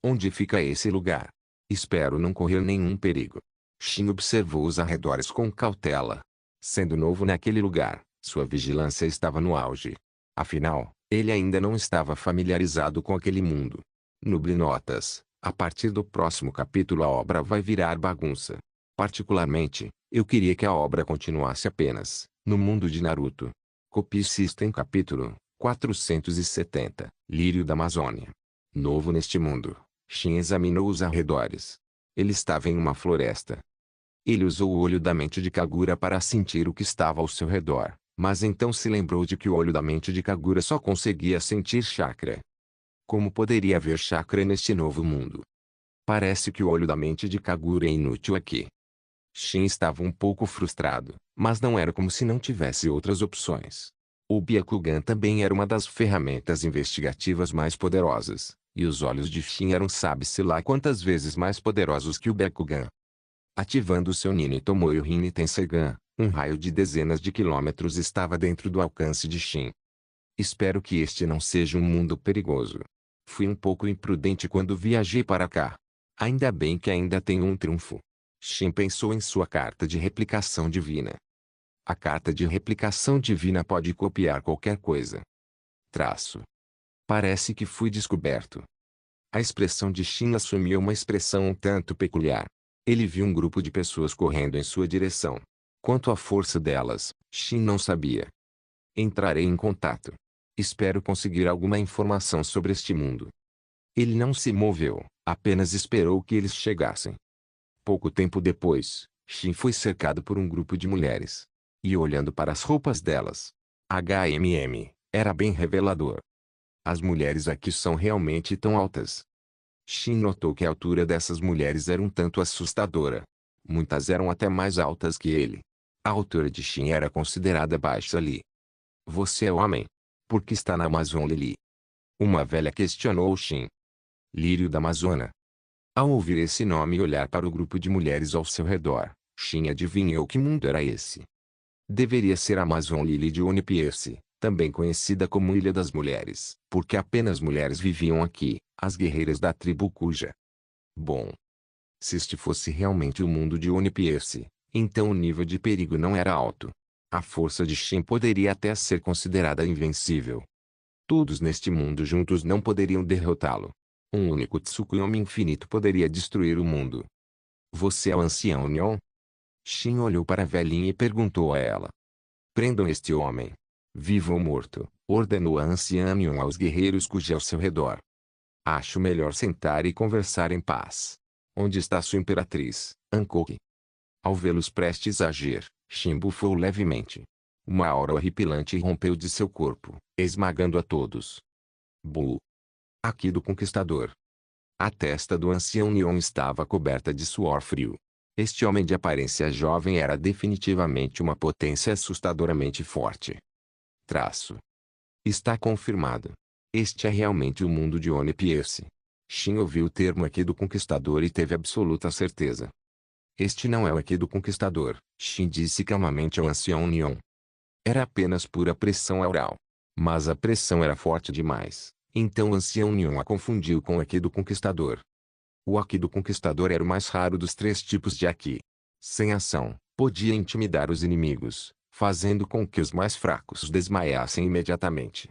Onde fica esse lugar? Espero não correr nenhum perigo. Shin observou os arredores com cautela. Sendo novo naquele lugar, sua vigilância estava no auge. Afinal, ele ainda não estava familiarizado com aquele mundo. Nuble notas. A partir do próximo capítulo a obra vai virar bagunça. Particularmente, eu queria que a obra continuasse apenas no mundo de Naruto. Copy System capítulo 470, Lírio da Amazônia. Novo neste mundo, Shin examinou os arredores. Ele estava em uma floresta. Ele usou o olho da mente de Kagura para sentir o que estava ao seu redor, mas então se lembrou de que o olho da mente de Kagura só conseguia sentir chakra. Como poderia haver chakra neste novo mundo? Parece que o olho da mente de Kagura é inútil aqui. Shin estava um pouco frustrado, mas não era como se não tivesse outras opções. O Byakugan também era uma das ferramentas investigativas mais poderosas, e os olhos de Shin eram sabe-se lá quantas vezes mais poderosos que o Byakugan. Ativando seu Nini Tomoe Rin Tenseigan, um raio de dezenas de quilômetros estava dentro do alcance de Shin. Espero que este não seja um mundo perigoso. Fui um pouco imprudente quando viajei para cá. Ainda bem que ainda tenho um triunfo. Shin pensou em sua carta de replicação divina. A carta de replicação divina pode copiar qualquer coisa. Traço. Parece que fui descoberto. A expressão de Shin assumiu uma expressão um tanto peculiar. Ele viu um grupo de pessoas correndo em sua direção. Quanto à força delas, Shin não sabia. Entrarei em contato. Espero conseguir alguma informação sobre este mundo. Ele não se moveu, apenas esperou que eles chegassem. Pouco tempo depois, Shin foi cercado por um grupo de mulheres. E olhando para as roupas delas, era bem revelador. As mulheres aqui são realmente tão altas. Shin notou que a altura dessas mulheres era um tanto assustadora. Muitas eram até mais altas que ele. A altura de Shin era considerada baixa ali. Você é homem? Por que está na Amazon Lily? Uma velha questionou Shin. Lírio da Amazônia. Ao ouvir esse nome e olhar para o grupo de mulheres ao seu redor, Shin adivinhou que mundo era esse. Deveria ser a Amazon Lily de One Piece, também conhecida como Ilha das Mulheres, porque apenas mulheres viviam aqui, as guerreiras da tribo Kuja. Bom, se este fosse realmente o mundo de One Piece, então o nível de perigo não era alto. A força de Shin poderia até ser considerada invencível. Todos neste mundo juntos não poderiam derrotá-lo. Um único Tsukuyomi infinito poderia destruir o mundo. Você é o ancião Nyon? Shin olhou para a velhinha e perguntou a ela. Prendam este homem. Vivo ou morto, ordenou a anciã Nyon aos guerreiros Kuja ao seu redor. Acho melhor sentar e conversar em paz. Onde está sua imperatriz, Hankoki? Ao vê-los prestes a agir, Shin bufou levemente. Uma aura horripilante rompeu de seu corpo, esmagando a todos. Bu! Aqui do Conquistador. A testa do ancião Nyon estava coberta de suor frio. Este homem de aparência jovem era definitivamente uma potência assustadoramente forte. Traço. Está confirmado. Este é realmente o mundo de One Piece. Shin ouviu o termo aqui do Conquistador e teve absoluta certeza. Este não é o aqui do Conquistador, Shin disse calmamente ao ancião Nyon. Era apenas pura pressão oral. Mas a pressão era forte demais, então o ancião Nyon a confundiu com o aqui do Conquistador. O Haki do Conquistador era o mais raro dos 3 tipos de Haki. Sem ação, podia intimidar os inimigos, fazendo com que os mais fracos desmaiassem imediatamente.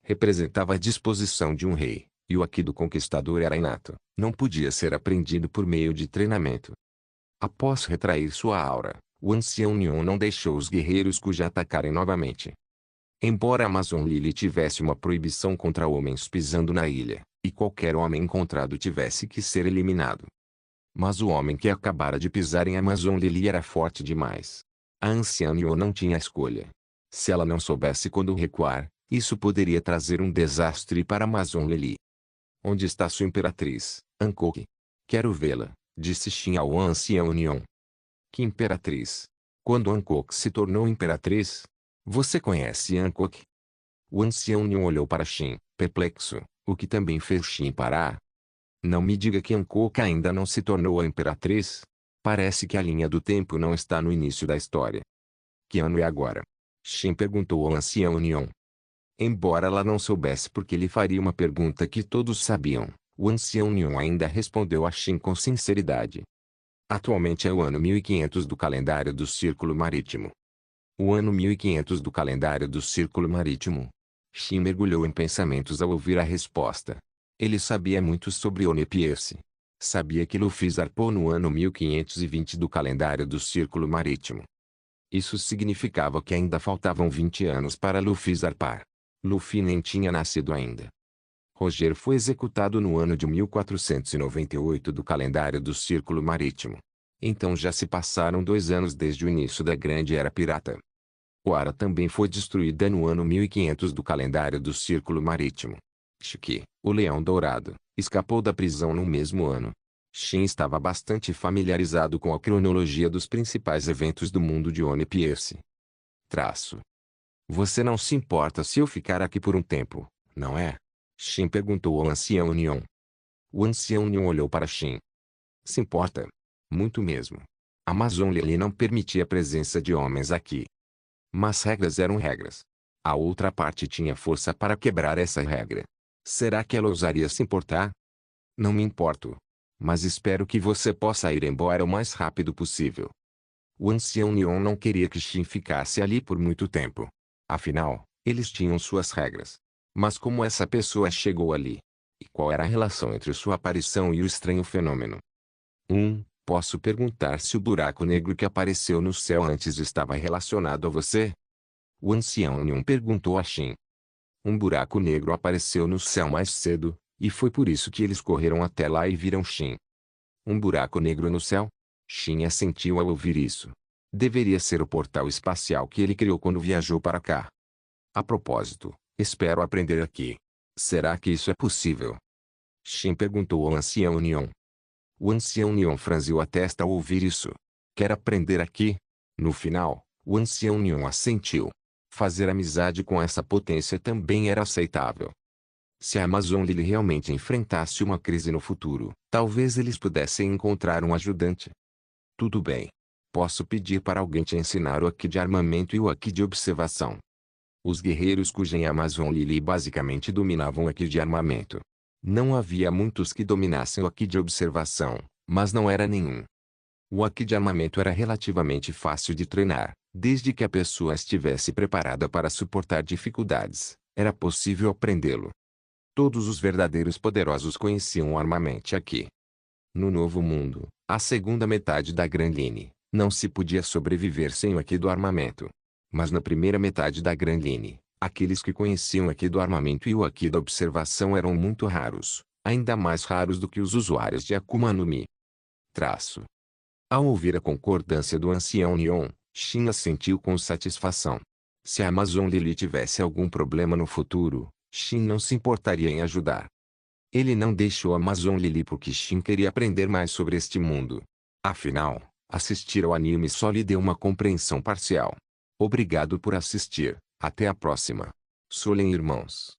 Representava a disposição de um rei, e o Haki do Conquistador era inato, não podia ser aprendido por meio de treinamento. Após retrair sua aura, o ancião Nyon não deixou os guerreiros Kuja atacarem novamente. Embora Amazon Lily tivesse uma proibição contra homens pisando na ilha, e qualquer homem encontrado tivesse que ser eliminado. Mas o homem que acabara de pisar em Amazon Lily era forte demais. A anciã Nyon não tinha escolha. Se ela não soubesse quando recuar, isso poderia trazer um desastre para Amazon Lily. Onde está sua imperatriz, Hankoki? Quero vê-la, disse Shin ao ancião Nyon. Que imperatriz? Quando Hancock se tornou imperatriz? Você conhece Hancock? O ancião Neon olhou para Shin, perplexo, o que também fez Shin parar. Não me diga que Hancock ainda não se tornou a imperatriz? Parece que a linha do tempo não está no início da história. Que ano é agora? Shin perguntou ao ancião Neon. Embora ela não soubesse porque lhe faria uma pergunta que todos sabiam, o ancião Neon ainda respondeu a Shin com sinceridade. Atualmente é o ano 1500 do calendário do Círculo Marítimo. O ano 1500 do calendário do Círculo Marítimo. Shin mergulhou em pensamentos ao ouvir a resposta. Ele sabia muito sobre One Piece. Sabia que Luffy zarpou no ano 1520 do calendário do Círculo Marítimo. Isso significava que ainda faltavam 20 anos para Luffy zarpar. Luffy nem tinha nascido ainda. Roger foi executado no ano de 1498 do calendário do Círculo Marítimo. Então já se passaram 2 anos desde o início da Grande Era Pirata. Wara também foi destruída no ano 1500 do calendário do Círculo Marítimo. Shiki, o Leão Dourado, escapou da prisão no mesmo ano. Shin estava bastante familiarizado com a cronologia dos principais eventos do mundo de One Piece. Você não se importa se eu ficar aqui por um tempo, não é? Shin perguntou ao ancião Neon. O ancião Neon olhou para Shin. Se importa? Muito mesmo. Amazon Lily não permitia a presença de homens aqui. Mas regras eram regras. A outra parte tinha força para quebrar essa regra. Será que ela ousaria se importar? Não me importo. Mas espero que você possa ir embora o mais rápido possível. O ancião Neon não queria que Shin ficasse ali por muito tempo. Afinal, eles tinham suas regras. Mas como essa pessoa chegou ali? E qual era a relação entre sua aparição e o estranho fenômeno? Posso perguntar se o buraco negro que apareceu no céu antes estava relacionado a você? O ancião Neon perguntou a Shin. Um buraco negro apareceu no céu mais cedo, e foi por isso que eles correram até lá e viram Shin. Um buraco negro no céu? Shin assentiu ao ouvir isso. Deveria ser o portal espacial que ele criou quando viajou para cá. A propósito, espero aprender aqui. Será que isso é possível? Shin perguntou ao ancião Neon. O ancião Neon franziu a testa ao ouvir isso. Quer aprender aqui? No final, o ancião Neon assentiu. Fazer amizade com essa potência também era aceitável. Se a Amazon Lily realmente enfrentasse uma crise no futuro, talvez eles pudessem encontrar um ajudante. Tudo bem. Posso pedir para alguém te ensinar o Haki de armamento e o Haki de observação. Os guerreiros cuja Amazon Lily basicamente dominavam o Haki de armamento. Não havia muitos que dominassem o Haki de observação, mas não era nenhum. O Haki de armamento era relativamente fácil de treinar, desde que a pessoa estivesse preparada para suportar dificuldades, era possível aprendê-lo. Todos os verdadeiros poderosos conheciam o armamento Haki. No Novo Mundo, a segunda metade da Grand Line, não se podia sobreviver sem o Haki do armamento. Mas na primeira metade da Grand Line, aqueles que conheciam o Haki do armamento e o Haki da observação eram muito raros, ainda mais raros do que os usuários de Akuma no Mi. Ao ouvir a concordância do ancião Neon, Shin assentiu com satisfação. Se a Amazon Lily tivesse algum problema no futuro, Shin não se importaria em ajudar. Ele não deixou a Amazon Lily porque Shin queria aprender mais sobre este mundo. Afinal, assistir ao anime só lhe deu uma compreensão parcial. Obrigado por assistir. Até a próxima. Solen Irmãos.